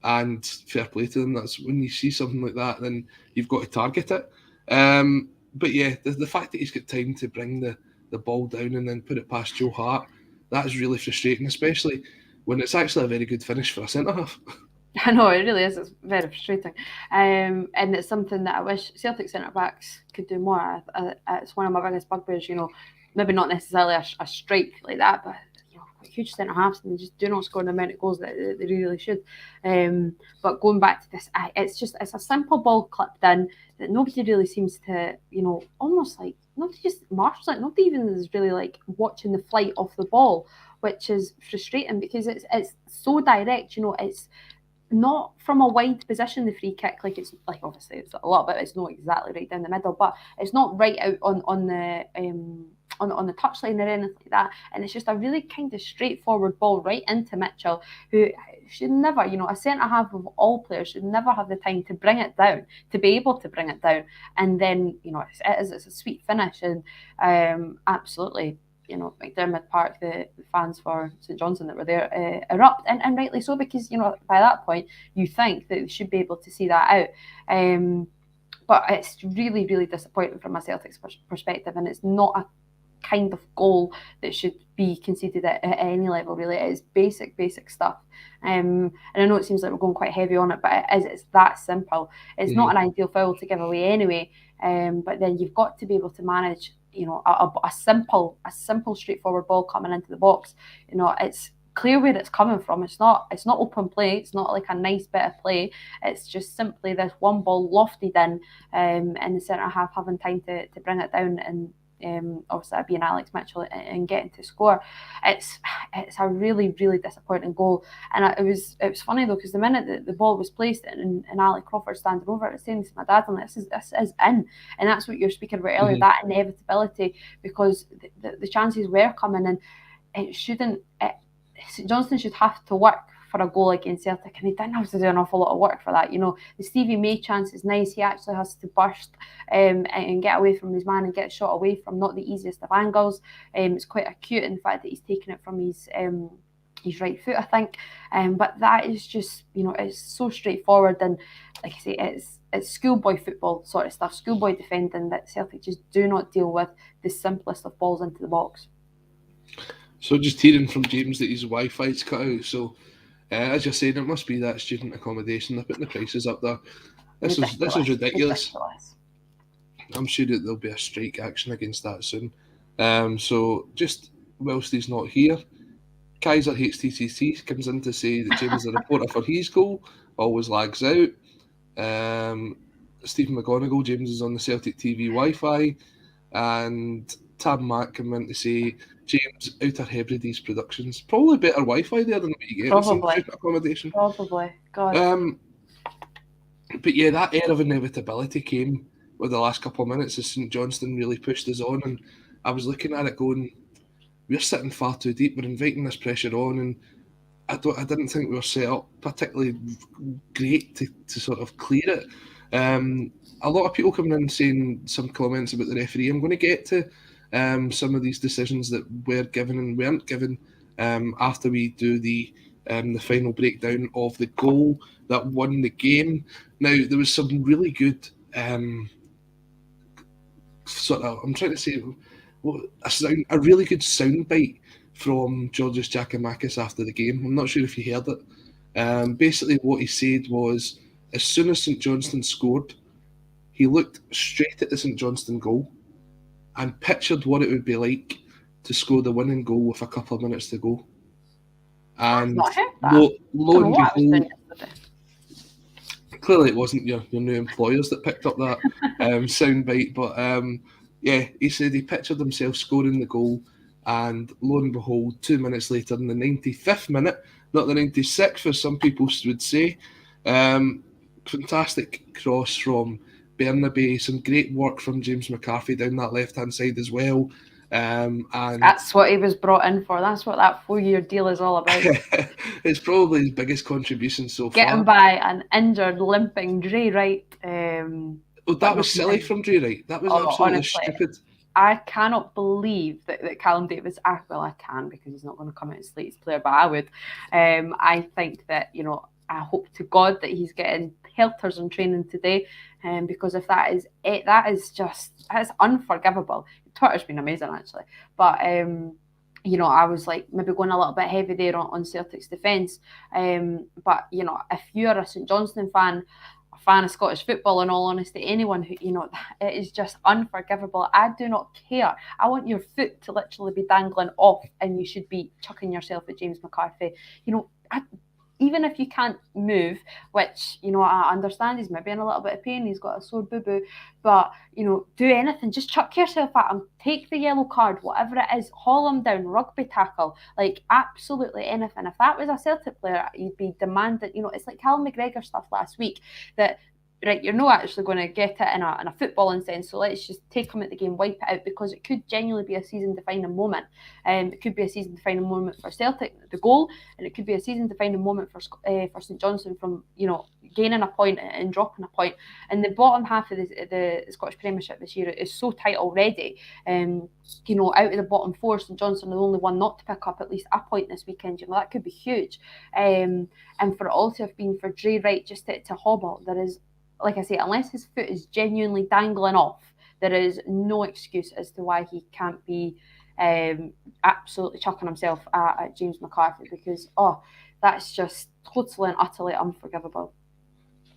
And fair play to them. That's when you see something like that, then you've got to target it. But yeah, the fact that he's got time to bring the ball down and then put it past Joe Hart, that is really frustrating, especially when it's actually a very good finish for a centre-half. I know, it really is. It's very frustrating. And it's something that I wish Celtic centre-backs could do more. It's one of my biggest bugbears, maybe not necessarily a strike like that, but huge centre-halves, and they just do not score the amount of goals that they really should. But going back to this, it's a simple ball clipped in that nobody really seems to, almost like, nobody just marshals it. Nobody even is really like watching the flight of the ball, which is frustrating because it's so direct. It's not from a wide position, the free kick. Like, it's like, obviously it's a lot, but it's not exactly right down the middle, but it's not right out on the touchline or anything like that, and it's just a really kind of straightforward ball right into Mitchell, who should never, a centre half of all players should never have the time to bring it down, to be able to bring it down, and then it's a sweet finish, and absolutely. McDermott Park, the fans for St Johnstone that were there erupt, and rightly so, because by that point you think that they should be able to see that out. But it's really, really disappointing from a Celtics perspective, and it's not a kind of goal that should be conceded at any level, really. It is basic stuff. And I know it seems like we're going quite heavy on it, but it's that simple. It's not an ideal foul to give away anyway, but then you've got to be able to manage a simple straightforward ball coming into the box. It's clear where it's coming from. It's not open play. It's not like a nice bit of play. It's just simply this one ball lofted in, and the centre half having time to bring it down, and obviously that being Alex Mitchell and getting to score. It's a really, really disappointing goal. And it was funny though, because the minute that the ball was placed and Alec Crawford standing over it, saying to my dad, I'm like, this is in. And that's what you're speaking about earlier, that inevitability, because the chances were coming, and St Johnstone should have to work for a goal against Celtic, and he didn't have to do an awful lot of work for that. The Stevie May chance is nice. He actually has to burst and get away from his man and get shot away from not the easiest of angles. It's quite acute in the fact that he's taken it from his right foot, I think. But that is just, it's so straightforward, and like I say, it's schoolboy football sort of stuff, schoolboy defending that Celtic just do not deal with the simplest of balls into the box. So just hearing from James that his Wi-Fi's cut out, so as you're saying, it must be that student accommodation. They're putting the prices up there. This is ridiculous. I'm sure that there'll be a strike action against that soon. So just whilst he's not here, Kaiser HTCC comes in to say that James is a reporter for his goal, always lags out. Stephen McGonigal, James is on the Celtic TV Wi-Fi, and Tab Mack came in to say James Outer Hebrides Productions. Probably better Wi-Fi there than what you get in some student accommodation. Probably. God. But yeah, that air of inevitability came with the last couple of minutes as St Johnstone really pushed us on, and I was looking at it going, we're sitting far too deep. We're inviting this pressure on, and I didn't think we were set up particularly great to sort of clear it. A lot of people coming in saying some comments about the referee. I'm going to get to some of these decisions that were given and weren't given after we do the final breakdown of the goal that won the game. Now, there was some really good I'm trying to say, a really good soundbite from Georgios Giakoumakis after the game. I'm not sure if you heard it. Basically, what he said was, as soon as St Johnstone scored, he looked straight at the St Johnstone goal and pictured what it would be like to score the winning goal with a couple of minutes to go. And lo and behold, clearly it wasn't your new employers that picked up that soundbite, but yeah, he said he pictured himself scoring the goal, and lo and behold, 2 minutes later, in the 95th minute, not the 96th, as some people would say, fantastic cross from Bernabe, some great work from James McCarthy down that left-hand side as well. And that's what he was brought in for. That's what that 4-year deal is all about. It's probably his biggest contribution so far. Getting by an injured, limping Dre Wright. That was silly from Dre Wright. That was absolutely honestly, stupid. I cannot believe that Callum Davis. Well, I can, because he's not going to come out and slate his player, but I would. I think that, I hope to God that he's getting helters in training today, because if that is it, that's unforgivable. Twitter's been amazing, actually, but I was like maybe going a little bit heavy there on Celtic's defence, but if you're a St Johnstone fan, a fan of Scottish football, in all honesty, anyone who it is just unforgivable. I do not care. I want your foot to literally be dangling off, and you should be chucking yourself at James McCarthy. Even if you can't move, which, I understand he's maybe in a little bit of pain, he's got a sore boo-boo, but, do anything, just chuck yourself at him, take the yellow card, whatever it is, haul him down, rugby tackle, like absolutely anything. If that was a Celtic player, you'd be demanding, it's like Callum McGregor stuff last week, that, right, you're not actually going to get it in a footballing sense, so let's just take him at the game, wipe it out, because it could genuinely be a season-defining moment. It could be a season-defining moment for Celtic, the goal, and it could be a season-defining moment for St Johnstone from, gaining a point and dropping a point. And the bottom half of the Scottish Premiership this year is so tight already. Out of the bottom four, St Johnstone are the only one not to pick up at least a point this weekend. That could be huge. And for it all to have been for Dre Wright just to hobble, there is, like I say, unless his foot is genuinely dangling off, there is no excuse as to why he can't be absolutely chucking himself at James McCarthy, because, that's just totally and utterly unforgivable.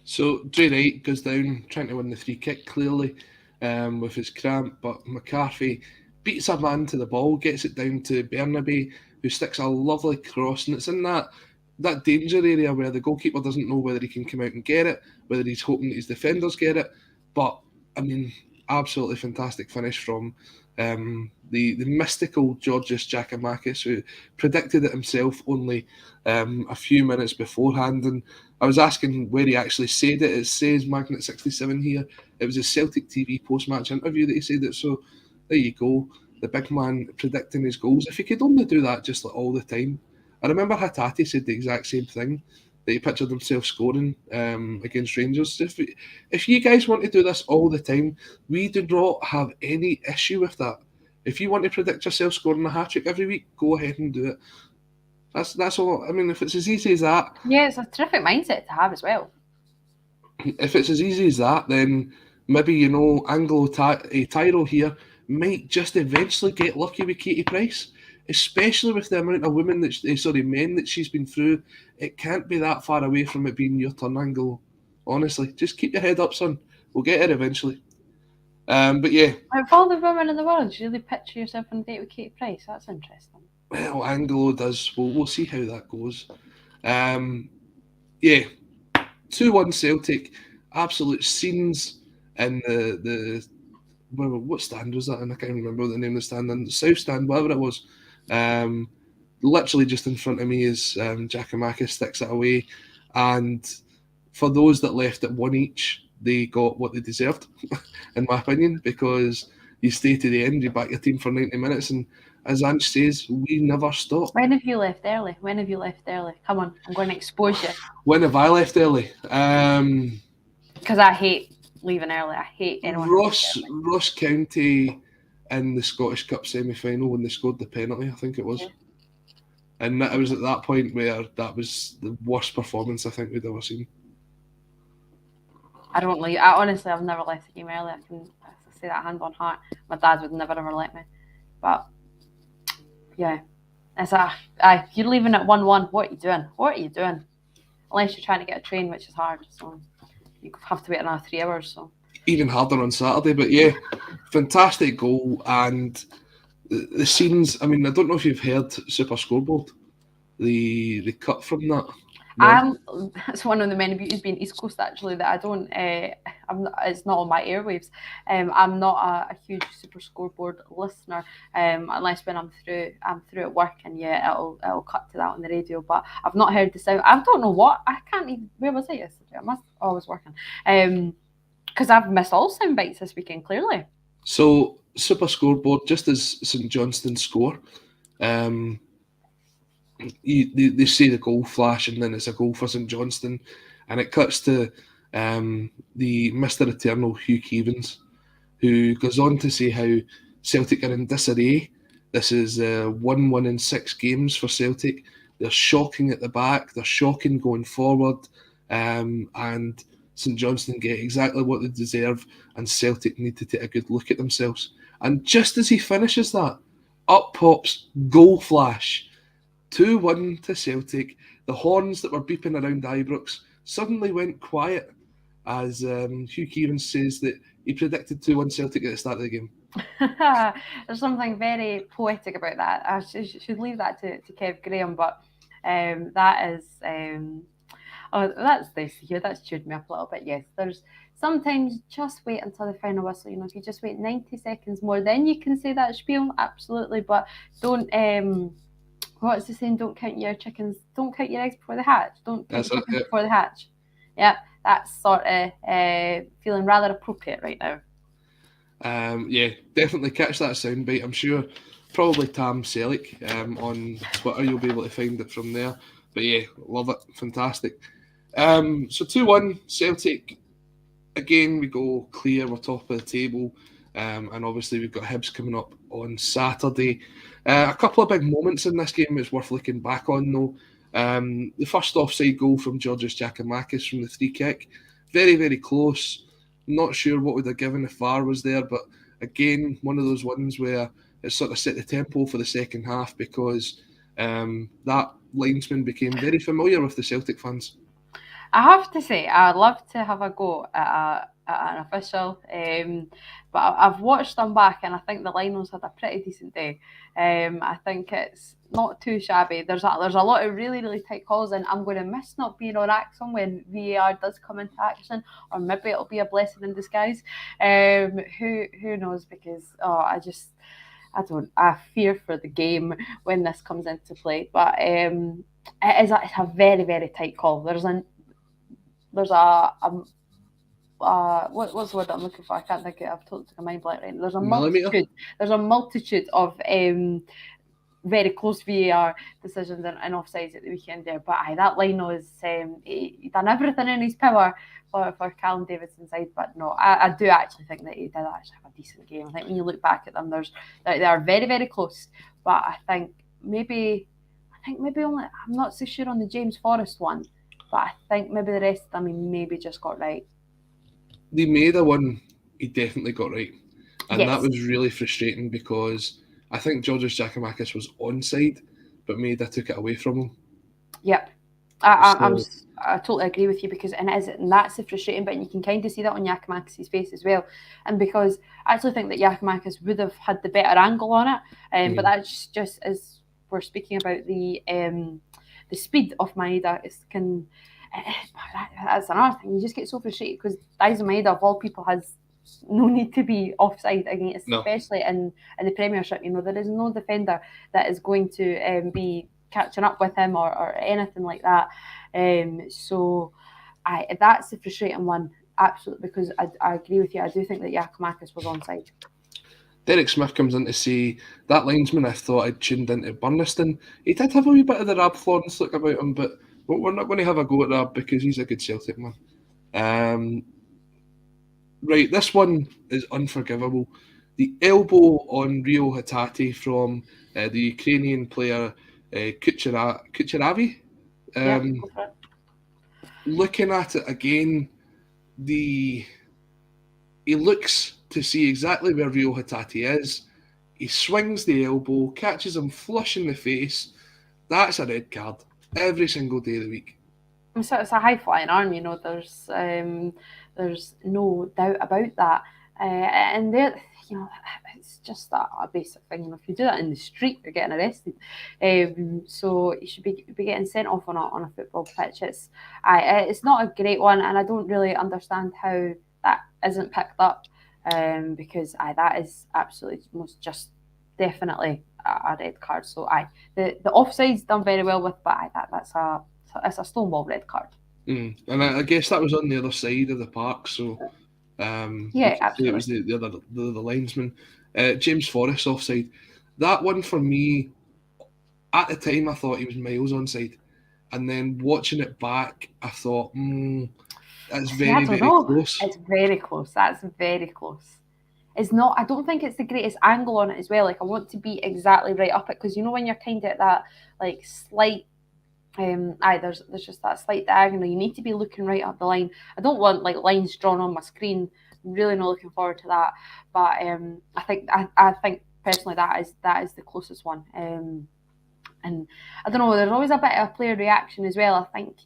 So Dre Wright goes down trying to win the free kick, clearly, with his cramp, but McCarthy beats a man to the ball, gets it down to Bernabe, who sticks a lovely cross, and it's in that danger area where the goalkeeper doesn't know whether he can come out and get it, whether he's hoping that his defenders get it. But, absolutely fantastic finish from the mystical Georgios Giakoumakis, who predicted it himself only a few minutes beforehand. And I was asking where he actually said it. It says Magnet 67 here. It was a Celtic TV post-match interview that he said it. So there you go. The big man predicting his goals. If he could only do that just all the time. I remember Hatate said the exact same thing, that he pictured himself scoring against Rangers. If you guys want to do this all the time, we do not have any issue with that. If you want to predict yourself scoring a hat-trick every week, go ahead and do it. That's all. If it's as easy as that... Yeah, it's a terrific mindset to have as well. If it's as easy as that, then maybe, Anglo Tyro here might just eventually get lucky with Katie Price. Especially with the amount of men that she's been through. It can't be that far away from it being your turn, Anglo. Honestly, just keep your head up, son. We'll get it eventually. But yeah. Of all the women in the world, do you really picture yourself on a date with Katie Price? That's interesting. Well, Anglo does. We'll see how that goes. Yeah. 2-1 Celtic. Absolute scenes in the what stand was that? And I can't remember the name of the stand. In the South Stand, whatever it was. Literally just in front of me is Giakoumakis sticks it away, and for those that left at one each, they got what they deserved, in my opinion, because you stay to the end, you back your team for 90 minutes, and as Ange says, we never stop. When have you left early? Come on, I'm going to expose you. When have I left early? Because I hate leaving early. I hate anyone. Ross County in the Scottish Cup semi-final when they scored the penalty, I think it was. Yeah. And it was at that point where that was the worst performance I think we'd ever seen. I don't leave. I've never left the game early. I can say that hand on heart. My dad would never ever let me. But yeah, it's if you're leaving at 1-1, what are you doing? Unless you're trying to get a train, which is hard. So you have to wait another 3 hours. So even harder on Saturday. But yeah, fantastic goal. And the scenes, I mean, I don't know if you've heard Super Scoreboard, the cut from that. No? It's one of the many beauties being East Coast, actually, that I don't, it's not on my airwaves. I'm not a huge Super Scoreboard listener, unless when I'm through at work, and yeah, it'll cut to that on the radio, but I've not heard the sound. I don't know what, I can't even, where was I yesterday? I was working. Because I've missed all sound bites this weekend, clearly. So, Super Scoreboard, just as St Johnstone score, they see the goal flash, and then it's a goal for St Johnstone, and it cuts to the Mr. Eternal Hugh Keevans, who goes on to say how Celtic are in disarray. This is 1-1 in 6 games for Celtic. They're shocking at the back, they're shocking going forward, and St Johnstone get exactly what they deserve, and Celtic need to take a good look at themselves. And just as he finishes that, up pops goal flash. 2-1 to Celtic. The horns that were beeping around Ibrox suddenly went quiet as Hugh Keevans says that he predicted 2-1 Celtic at the start of the game. There's something very poetic about that. I should leave that to Kev Graham, but that is... that's nice to hear. That's cheered me up a little bit. Yes, there's sometimes just wait until the final whistle. You know, if you just wait 90 seconds more, then you can say that spiel. Absolutely, but don't... what's the saying? Don't count your eggs before they hatch. Don't count your chickens before they hatch. Yeah, that's sort of feeling rather appropriate right now. Yeah, definitely catch that soundbite. I'm sure probably Tam Selleck on Twitter, you'll be able to find it from there. But yeah, love it. Fantastic. So 2-1 Celtic. Again, we go clear. We're top of the table. And obviously we've got Hibs coming up on Saturday. A couple of big moments in this game it's worth looking back on, though. The first offside goal from Georgios Giakoumakis from the free kick. Very, very close. Not sure what would have given if VAR was there, but again, one of those ones where it sort of set the tempo for the second half, because that linesman became very familiar with the Celtic fans. I have to say, I'd love to have a go at an official, but I've watched them back, and I think the Lions had a pretty decent day. I think it's not too shabby. There's a lot of really, really tight calls, and I'm going to miss not being on Axon when VAR does come into action, or maybe it'll be a blessing in disguise. Who knows? Because I fear for the game when this comes into play. But it's a very, very tight call. There's a what's the word I'm looking for? I can't think of it. I've totally took a mind blank right now. There's a multitude of very close VAR decisions and offsides at the weekend there. But that Lino is he done everything in his power for Callum Davidson's side. But no, I do actually think that he did actually have a decent game. I think when you look back at them, they are very, very close. But I think maybe only, I'm not so sure on the James Forrest one, but I think maybe the rest of them he maybe just got right. The Maida one, he definitely got right. And yes. That was really frustrating because I think Georgios Giakoumakis was onside, but Maida took it away from him. Yep. I totally agree with you, because and that's the frustrating bit, and you can kind of see that on Giakoumakis' face as well. And because I actually think that Giakoumakis would have had the better angle on it, but that's just as we're speaking about the speed of Maida that's another thing. You just get so frustrated because Daizen Maeda, of all people, has no need to be offside against, especially in the Premiership. You know, there is no defender that is going to be catching up with him or anything like that. So that's the frustrating one, absolutely, because I agree with you. I do think that Giakoumakis was onside. Derek Smith comes in to say that linesman I thought I'd tuned into Burniston. He did have a wee bit of the Rab Florence look about him, but we're not going to have a go at Rab because he's a good Celtic man. Right, this one is unforgivable. The elbow on Rio Hatate from the Ukrainian player Kucheravi. Go for it. Looking at it again, he looks to see exactly where Rio Hatate is. He swings the elbow, catches him flush in the face. That's a red card every single day of the week. So it's a high flying arm, there's no doubt about that. And there, it's just a basic thing. If you do that in the street, you're getting arrested. So you should be getting sent off on a football pitch. It's not a great one, and I don't really understand how that isn't picked up. Because that is absolutely most just definitely a red card. So the offside's done very well with, but it's a stonewall red card. And I guess that was on the other side of the park, so yeah, absolutely. It was the linesman. James Forrest offside. That one for me, at the time I thought he was miles onside, and then watching it back, I thought, that's very close. It's very close. That's very close. It's not. I don't think it's the greatest angle on it as well. Like, I want to be exactly right up it, because when you're kind of at that like slight. There's just that slight diagonal. You need to be looking right up the line. I don't want like lines drawn on my screen. I'm really not looking forward to that. But I think personally that is the closest one. And I don't know. There's always a bit of a player reaction as well. I think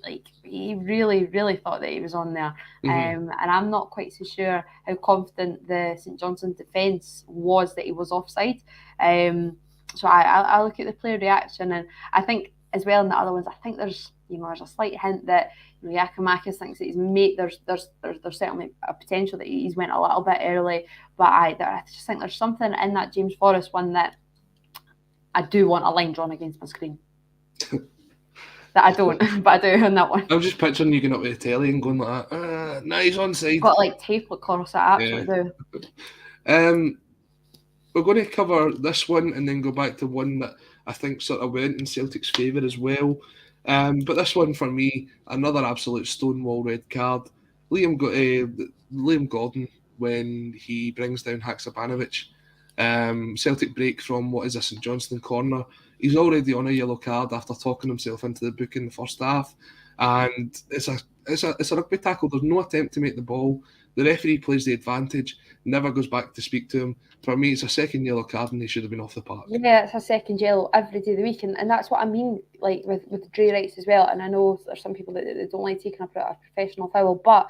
like he really thought that he was on there. And I'm not quite so sure how confident the St Johnstone defence was that he was offside. So I look at the player reaction, and I think as well in the other ones, I think there's a slight hint that Giakoumakis thinks that he's made there's certainly a potential that he's went a little bit early, but I just think there's something in that James Forrest one that I do want a line drawn against my screen. That I don't, but I do on that one. I'm just picturing you going up to the telly and going like that. Nah, he's onside. Got like tape across it, absolutely do. We're going to cover this one and then go back to one that I think sort of went in Celtic's favour as well. But this one for me, another absolute stonewall red card. Liam Gordon, when he brings down Haksabanovic. Celtic break from what is a St Johnstone corner. He's already on a yellow card after talking himself into the book in the first half. And it's a rugby tackle. There's no attempt to make the ball. The referee plays the advantage, never goes back to speak to him. For me, it's a second yellow card and he should have been off the park. Yeah, it's a second yellow every day of the week. And that's what I mean, like with the Dre rights as well. And I know there's some people that don't like taking up a professional foul, but,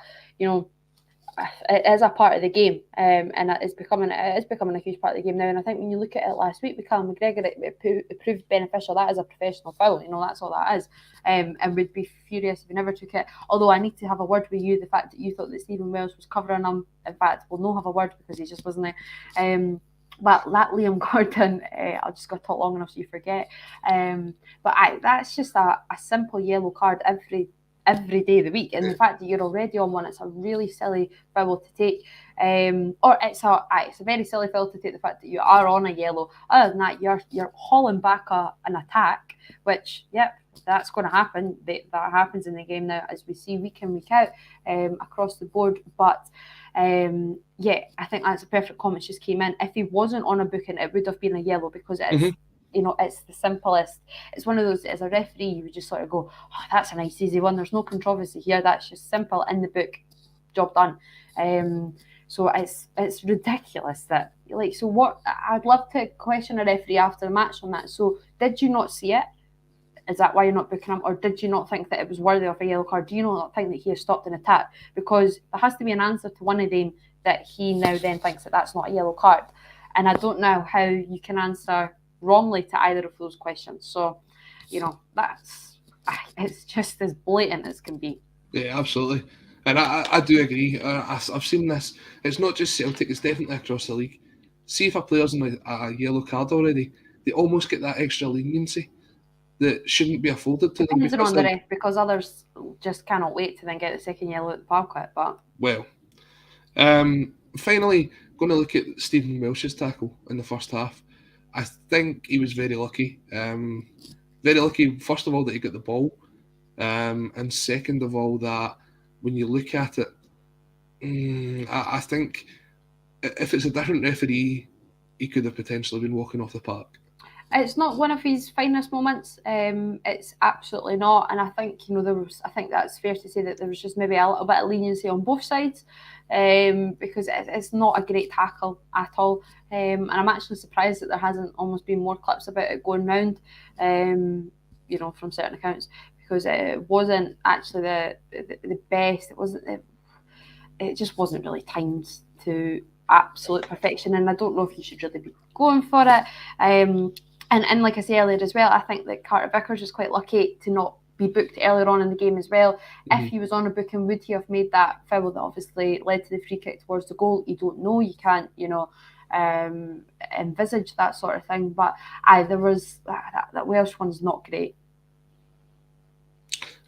it is a part of the game, and it is becoming a huge part of the game now. And I think when you look at it last week with Callum McGregor, it proved beneficial. That is a professional foul, that's all that is. And would be furious if he never took it. Although I need to have a word with you. The fact that you thought that Stephen Welsh was covering him, in fact, we'll not have a word because he just wasn't there. But that Liam Gordon, I'll just go talk long enough so you forget. But that's just a simple yellow card every day of the week, and the fact that you're already on one, it's a really silly foul to take, or it's a very silly foul to take, the fact that you are on a yellow. Other than that, you're hauling back an attack, which that's going to happen. That happens in the game now, as we see week in week out across the board. But I think that's a perfect comment just came in. If he wasn't on a booking, it would have been a yellow, because it's it's the simplest. It's one of those, as a referee, you would just sort of go, oh, that's a nice easy one. There's no controversy here. That's just simple in the book. Job done. So it's ridiculous that, so what, I'd love to question a referee after the match on that. So did you not see it? Is that why you're not booking him? Or did you not think that it was worthy of a yellow card? Do you not think that he has stopped an attack? Because there has to be an answer to one of them that he now then thinks that that's not a yellow card. And I don't know how you can answer wrongly to either of those questions. So, it's just as blatant as can be. Yeah, absolutely. And I do agree. I've seen this. It's not just Celtic, it's definitely across the league. See if a player's in a yellow card already, they almost get that extra leniency that shouldn't be afforded to them. Depends on the ref, because others just cannot wait to then get the second yellow at the park. But finally, going to look at Stephen Welsh's tackle in the first half. I think he was very lucky. Very lucky, first of all, that he got the ball. And second of all, that when you look at it, I think if it's a different referee, he could have potentially been walking off the park. It's not one of his finest moments. It's absolutely not, and I think I think that's fair to say that there was just maybe a little bit of leniency on both sides, because it's not a great tackle at all. And I'm actually surprised that there hasn't almost been more clips about it going round, from certain accounts, because it wasn't actually the best. It just wasn't really timed to absolute perfection, and I don't know if you should really be going for it. And like I said earlier as well, I think that Carter Vickers is quite lucky to not be booked earlier on in the game as well. Mm-hmm. If he was on a booking, would he have made that foul that obviously led to the free kick towards the goal? You don't know. You can't, envisage that sort of thing. But there was that Welsh one's not great.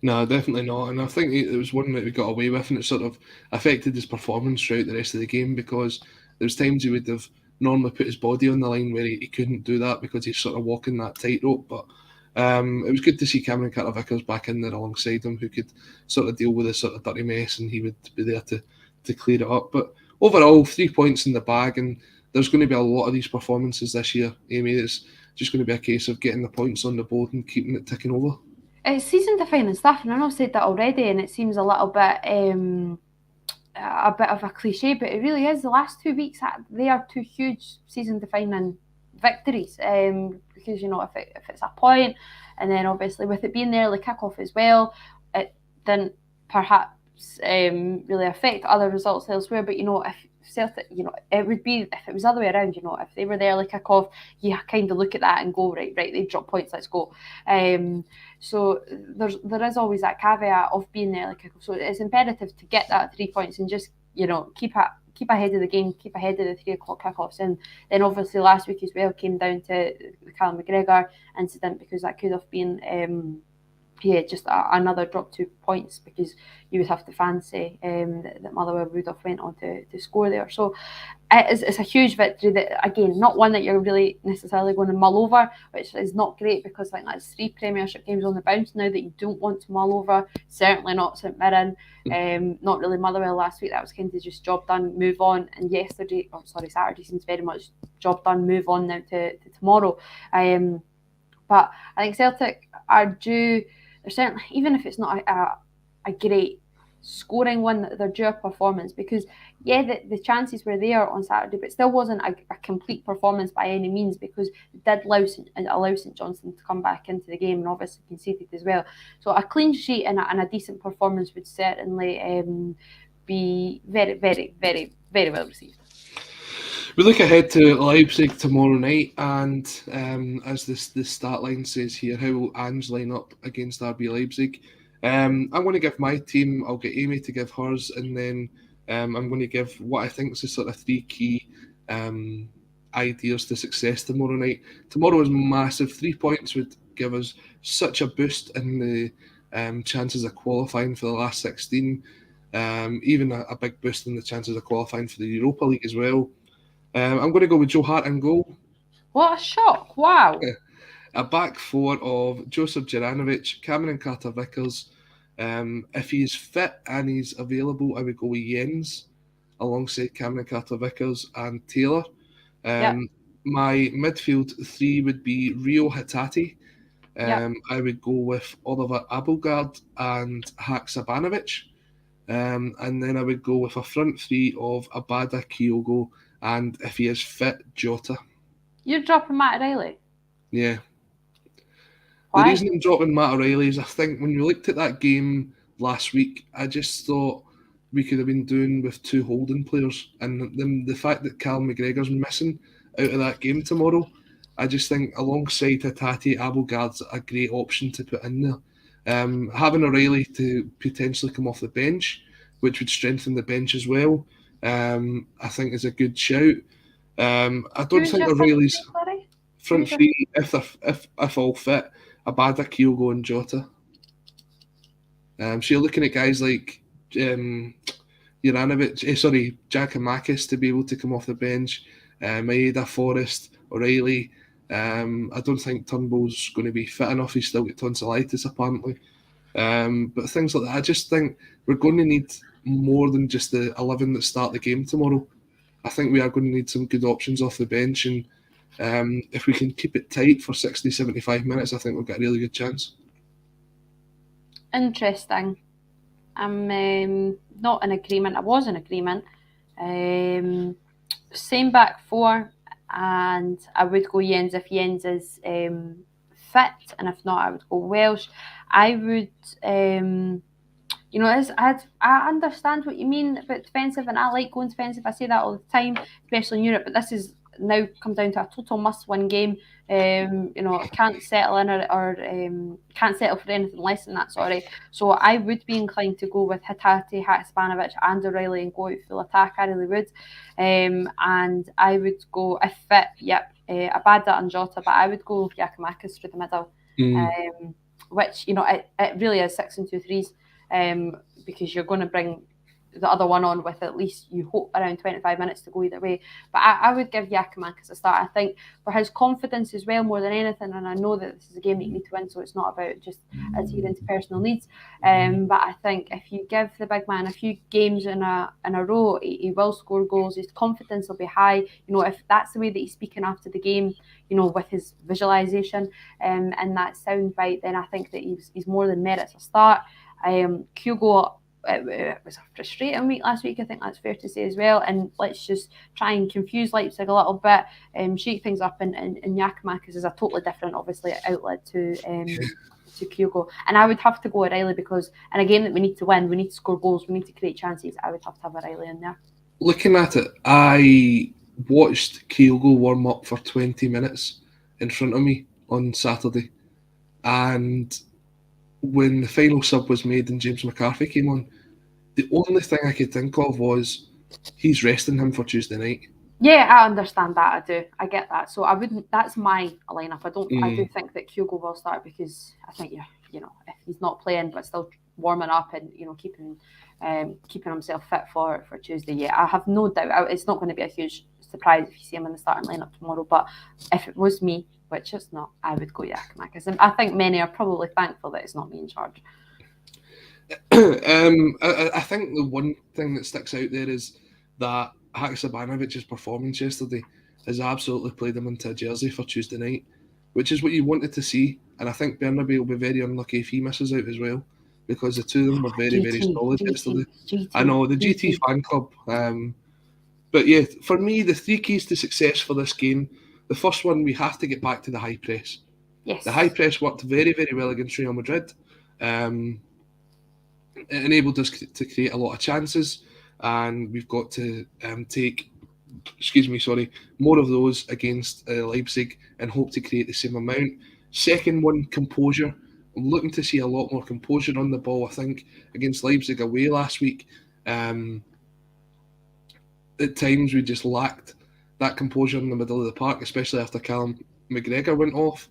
No, definitely not. And I think it was one that we got away with, and it sort of affected his performance throughout the rest of the game, because there was times he would have normally put his body on the line where he couldn't do that because he's sort of walking that tightrope. But it was good to see Cameron Carter-Vickers back in there alongside him, who could sort of deal with this sort of dirty mess, and he would be there to clear it up. But overall, 3 points in the bag, and there's going to be a lot of these performances this year, Amy. It's just going to be a case of getting the points on the board and keeping it ticking over. It's season-defining stuff, and I know I've said that already, and it seems a little bit of a cliche, but it really is. The last 2 weeks, they are two huge season-defining victories, because if it's a point, and then obviously with it being the early kick-off as well, it didn't perhaps really affect other results elsewhere. But if Celtic, it would be if it was the other way around. If they were the early kick-off, you kind of look at that and go, right, they drop points, let's go. So there is always that caveat of being the early kick-off. So it's imperative to get that 3 points and just keep ahead of the game, keep ahead of the 3 o'clock kick-offs. And then obviously last week as well came down to the Callum McGregor incident, because that could have been just another drop 2 points, because you would have to fancy that Motherwell would have went on to score there. So it's a huge victory that, again, not one that you're really necessarily going to mull over, which is not great, because I think that's 3 Premiership games on the bounce now that you don't want to mull over. Certainly not St Mirren, not really Motherwell last week. That was kind of just job done, move on. And Saturday seems very much job done, move on now to tomorrow. But I think Celtic are due. They're certainly, even if it's not a great scoring one, they're due a performance, because the chances were there on Saturday, but still wasn't a complete performance by any means, because it did allow St Johnstone to come back into the game, and obviously conceded as well. So a clean sheet and a decent performance would certainly be very, very, very, very well received. We look ahead to Leipzig tomorrow night, and as the start line says here, how will Ange line up against RB Leipzig? I'm going to give my team. I'll get Amy to give hers, and then I'm going to give what I think is the sort of 3 key ideas to success tomorrow night. Tomorrow is massive. 3 points would give us such a boost in the chances of qualifying for the last 16, even a big boost in the chances of qualifying for the Europa League as well. I'm going to go with Joe Hart in goal. What a shock. Wow. A back 4 of Joseph Juranovic, Cameron Carter-Vickers. If he's fit and he's available, I would go with Jens alongside Cameron Carter-Vickers and Taylor. My midfield 3 would be Rio Hatate. I would go with Oliver Abelgard and Hak Sabanovic. And then I would go with a front 3 of Abada Kyogo, and if he is fit, Jota. You're dropping Matt O'Reilly? Yeah. Why? The reason I'm dropping Matt O'Reilly is I think when we looked at that game last week, I just thought we could have been doing with 2 holding players. And the fact that Callum McGregor's missing out of that game tomorrow, I just think alongside Hatate, Abelgard's a great option to put in there. Having O'Reilly to potentially come off the bench, which would strengthen the bench as well, I think is a good shout. I don't think O'Reilly's front 3, if all fit, Abada, Kyogo and Jota. So you're looking at guys like Giakoumakis to be able to come off the bench, Maeda, Forrest, O'Reilly. I don't think Turnbull's going to be fit enough. He's still got tonsillitis apparently. But things like that, I just think we're going to need more than just the 11 that start the game tomorrow. I think we are going to need some good options off the bench, and if we can keep it tight for 60, 75 minutes, I think we've got a really good chance. Interesting. I'm not in agreement. I was in agreement. Same back four, and I would go Jens if Jens is fit, and if not, I would go Welsh. I would, I understand what you mean about defensive, and I like going defensive. I say that all the time, especially in Europe. But this is now come down to a total must-win game. Can't settle in or can't settle for anything less than that. Sorry. So I would be inclined to go with Hatate, Haksabanovic, and O'Reilly and go out full attack. I really would. And I would go if fit. Yep. Abada and Jota, but I would go with Giakoumakis through the middle. Which it really is 6 and 2 3s, because you're going to bring the other one on with at least, you hope, around 25 minutes to go either way. But I would give Giakoumakis a start. I think for his confidence as well, more than anything, and I know that this is a game that you need to win, so it's not about just adhering to personal needs. But I think if you give the big man a few games in a row, he will score goals. His confidence will be high. If that's the way that he's speaking after the game, with his visualisation and that sound bite, then I think that he's more than merits a start. Kyogo, it was a frustrating week last week, I think that's fair to say as well, and let's just try and confuse Leipzig a little bit, shake things up, and Giakoumakis is a totally different, obviously, outlet to Kyogo. And I would have to go O'Reilly, because in a game that we need to win, we need to score goals, we need to create chances, I would have to have O'Reilly in there. Looking at it, I watched Kyogo warm up for 20 minutes in front of me on Saturday, and when the final sub was made and James McCarthy came on, the only thing I could think of was he's resting him for Tuesday night. Yeah, I understand that. I do. I get that. So I wouldn't. That's my lineup. I do think that Kyogo will start, because I think if he's not playing but still warming up and keeping himself fit for Tuesday. Yeah, I have no doubt. It's not going to be a huge surprise if you see him in the starting lineup tomorrow. But if it was me, which it's not, I would go Giakoumakis. And I think many are probably thankful that it's not me in charge. I think the one thing that sticks out there is that Haksabanovic's performance yesterday has absolutely played him into a jersey for Tuesday night, which is what you wanted to see. And I think Bernabe will be very unlucky if he misses out as well, because the two of them were very, very solid yesterday. I know, the GT fan club. But yeah, for me, the 3 keys to success for this game: the first one, we have to get back to the high press. Yes. The high press worked very, very well against Real Madrid. It enabled us to create a lot of chances, and we've got to take more of those against Leipzig and hope to create the same amount. Second one, composure. I'm looking to see a lot more composure on the ball. I think against Leipzig away last week, at times we just lacked that composure in the middle of the park, especially after Callum McGregor went off.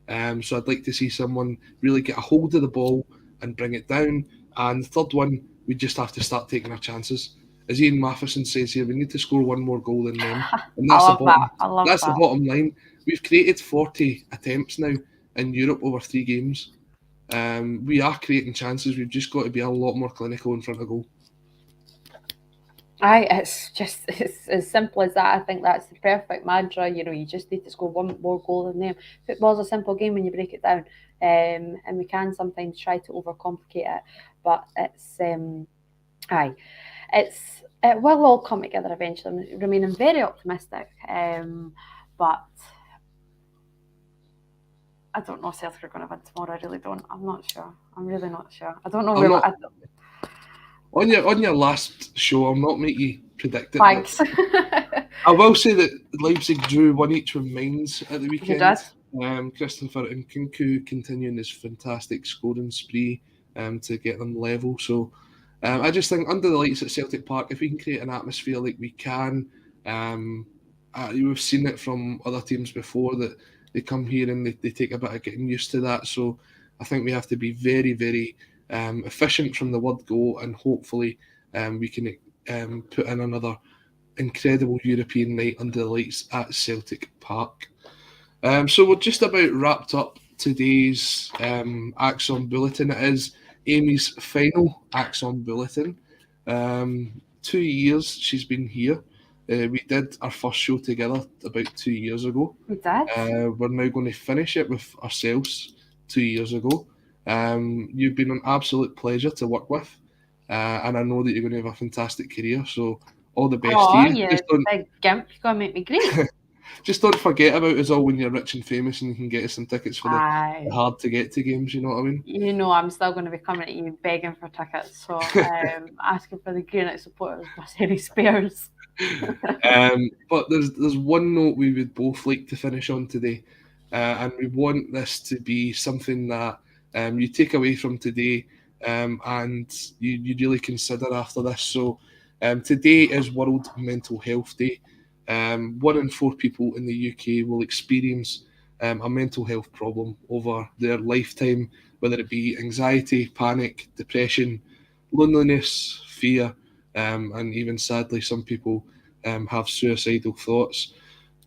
So I'd like to see someone really get a hold of the ball and bring it down. And the third one, we just have to start taking our chances. As Ian Matheson says here, we need to score one more goal than them. And that's the bottom line. We've created 40 attempts now in Europe over 3 games. We are creating chances. We've just got to be a lot more clinical in front of goal. It's as simple as that. I think that's the perfect mantra. You just need to score one more goal than them. Football's a simple game when you break it down, and we can sometimes try to overcomplicate it. But it will all come together eventually. I'm remaining very optimistic, but I don't know if Celtic are going to win tomorrow. I really don't. I'm not sure. I'm really not sure. I don't know. On your last show, I'll not make you predict it. Thanks. I will say that Leipzig drew 1-1 with Mainz at the weekend. Christopher Nkunku continuing his fantastic scoring spree to get them level. So I just think under the lights at Celtic Park, if we can create an atmosphere like we can, we've seen it from other teams before that they come here and they take a bit of getting used to that. So I think we have to be very, very efficient from the word go, and hopefully we can put in another incredible European night under the lights at Celtic Park. So we're just about wrapped up today's Axon Bulletin. It is Amy's final Axon Bulletin. 2 years she's been here. We did our first show together about 2 years ago. We did. We're now going to finish it with ourselves 2 years ago. You've been an absolute pleasure to work with, and I know that you're going to have a fantastic career. So all the best to you. Yeah, big gimp, you're gonna make me great. Just don't forget about us all when you're rich and famous and you can get us some tickets for the Aye. hard to get to games, you know what I mean? You know, I'm still going to be coming at you begging for tickets, so asking for the Greenock supporters plus any spares. But there's one note we would both like to finish on today, and we want this to be something that you take away from today, and you really consider after this. So today is World Mental Health Day. 1 in 4 people in the UK will experience a mental health problem over their lifetime, whether it be anxiety, panic, depression, loneliness, fear, and even sadly some people have suicidal thoughts.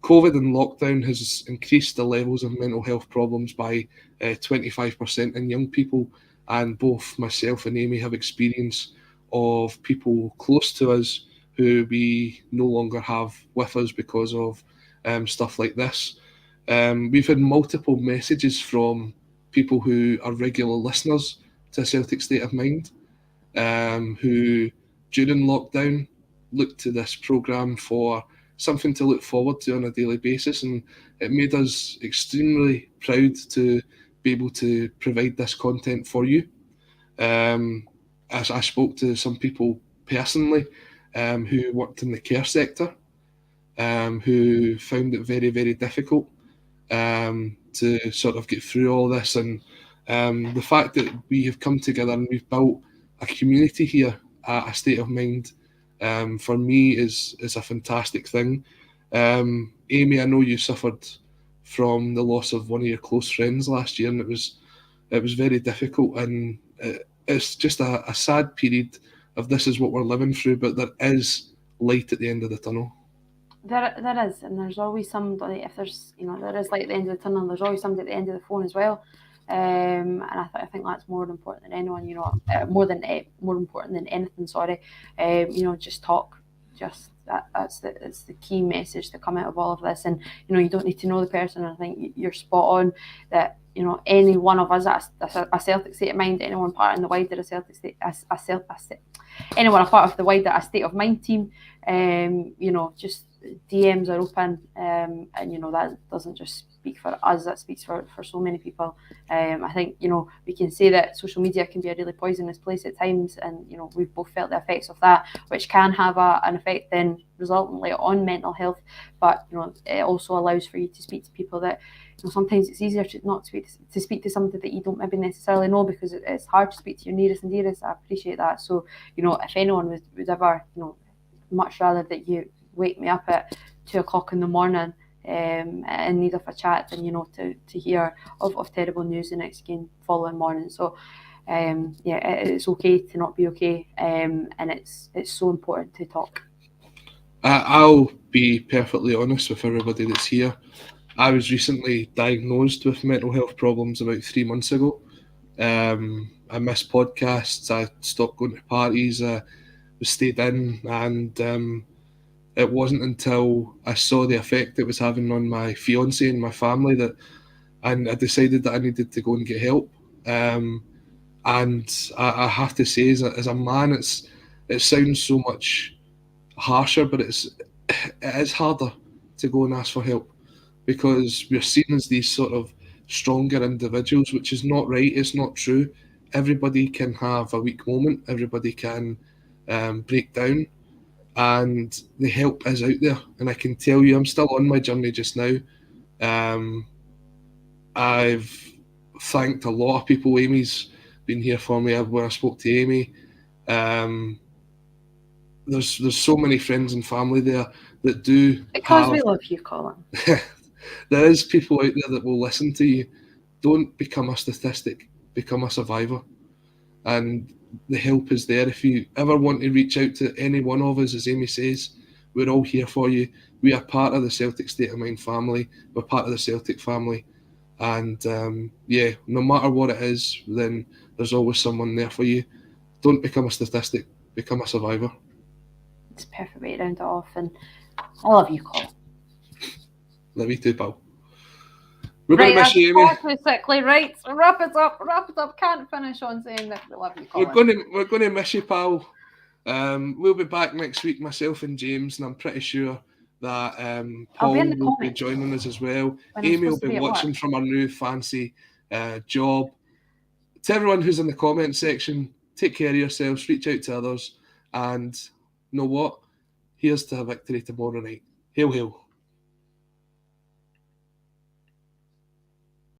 COVID and lockdown has increased the levels of mental health problems by 25% in young people, and both myself and Amy have experience of people close to us who we no longer have with us because of stuff like this. We've had multiple messages from people who are regular listeners to Celtic State of Mind, who during lockdown looked to this programme for something to look forward to on a daily basis, and it made us extremely proud to be able to provide this content for you. As I spoke to some people personally who worked in the care sector, who found it very, very difficult to sort of get through all this, and the fact that we have come together and we've built a community here at A State of Mind, for me is a fantastic thing. Amy, I know you suffered from the loss of one of your close friends last year, and it was very difficult, and it's just a sad period of this is what we're living through, but there is light at the end of the tunnel. There is, and there's always somebody. If there's, there is light at the end of the tunnel. There's always somebody at the end of the phone as well. And I think that's more important than anyone. More important than anything. Sorry. Just talk. It's the key message to come out of all of this. And you don't need to know the person. I think you're spot on that. Any one of us at a Celtic State of Mind, anyone part in the wider Celtic State, anyone a part of the wider A State of Mind team, just DMs are open, and that doesn't just speak for us, that speaks for so many people. I think we can say that social media can be a really poisonous place at times, and we've both felt the effects of that, which can have an effect then resultantly on mental health. But it also allows for you to speak to people that sometimes it's easier to speak to somebody that you don't maybe necessarily know, because it's hard to speak to your nearest and dearest. I appreciate that. So if anyone would ever much rather that you wake me up at 2 o'clock in the morning in need of a chat than to hear of terrible news the next game following morning. So it's okay to not be okay, and it's so important to talk. I'll be perfectly honest with everybody that's here. I was recently diagnosed with mental health problems about 3 months ago. I missed podcasts, I stopped going to parties, I stayed in, and it wasn't until I saw the effect it was having on my fiance and my family that I decided that I needed to go and get help. And I have to say, as a man, it sounds so much harsher, but it is harder to go and ask for help, because we're seen as these sort of stronger individuals, which is not right. It's not true. Everybody can have a weak moment. Everybody can break down, and the help is out there. And I can tell you, I'm still on my journey just now. I've thanked a lot of people. Amy's been here for me when I spoke to Amy. There's so many friends and family there that do. Because we love you, Colin. There is people out there that will listen to you. Don't become a statistic, become a survivor. And the help is there. If you ever want to reach out to any one of us, as Amy says, we're all here for you. We are part of the Celtic State of Mind family. We're part of the Celtic family. And no matter what it is, then there's always someone there for you. Don't become a statistic, become a survivor. It's a perfect way to round it off. And I love you, Colin. Love you too, pal. We're going to miss you, Amy. Quickly, right? Wrap it up. Can't finish on saying that we love you, Colin. We're going to miss you, pal. We'll be back next week, myself and James, and I'm pretty sure that Paul will be joining us as well. Amy will be watching from her new fancy job. To everyone who's in the comment section, take care of yourselves, reach out to others, and you know what? Here's to a victory tomorrow night. Hail, hail.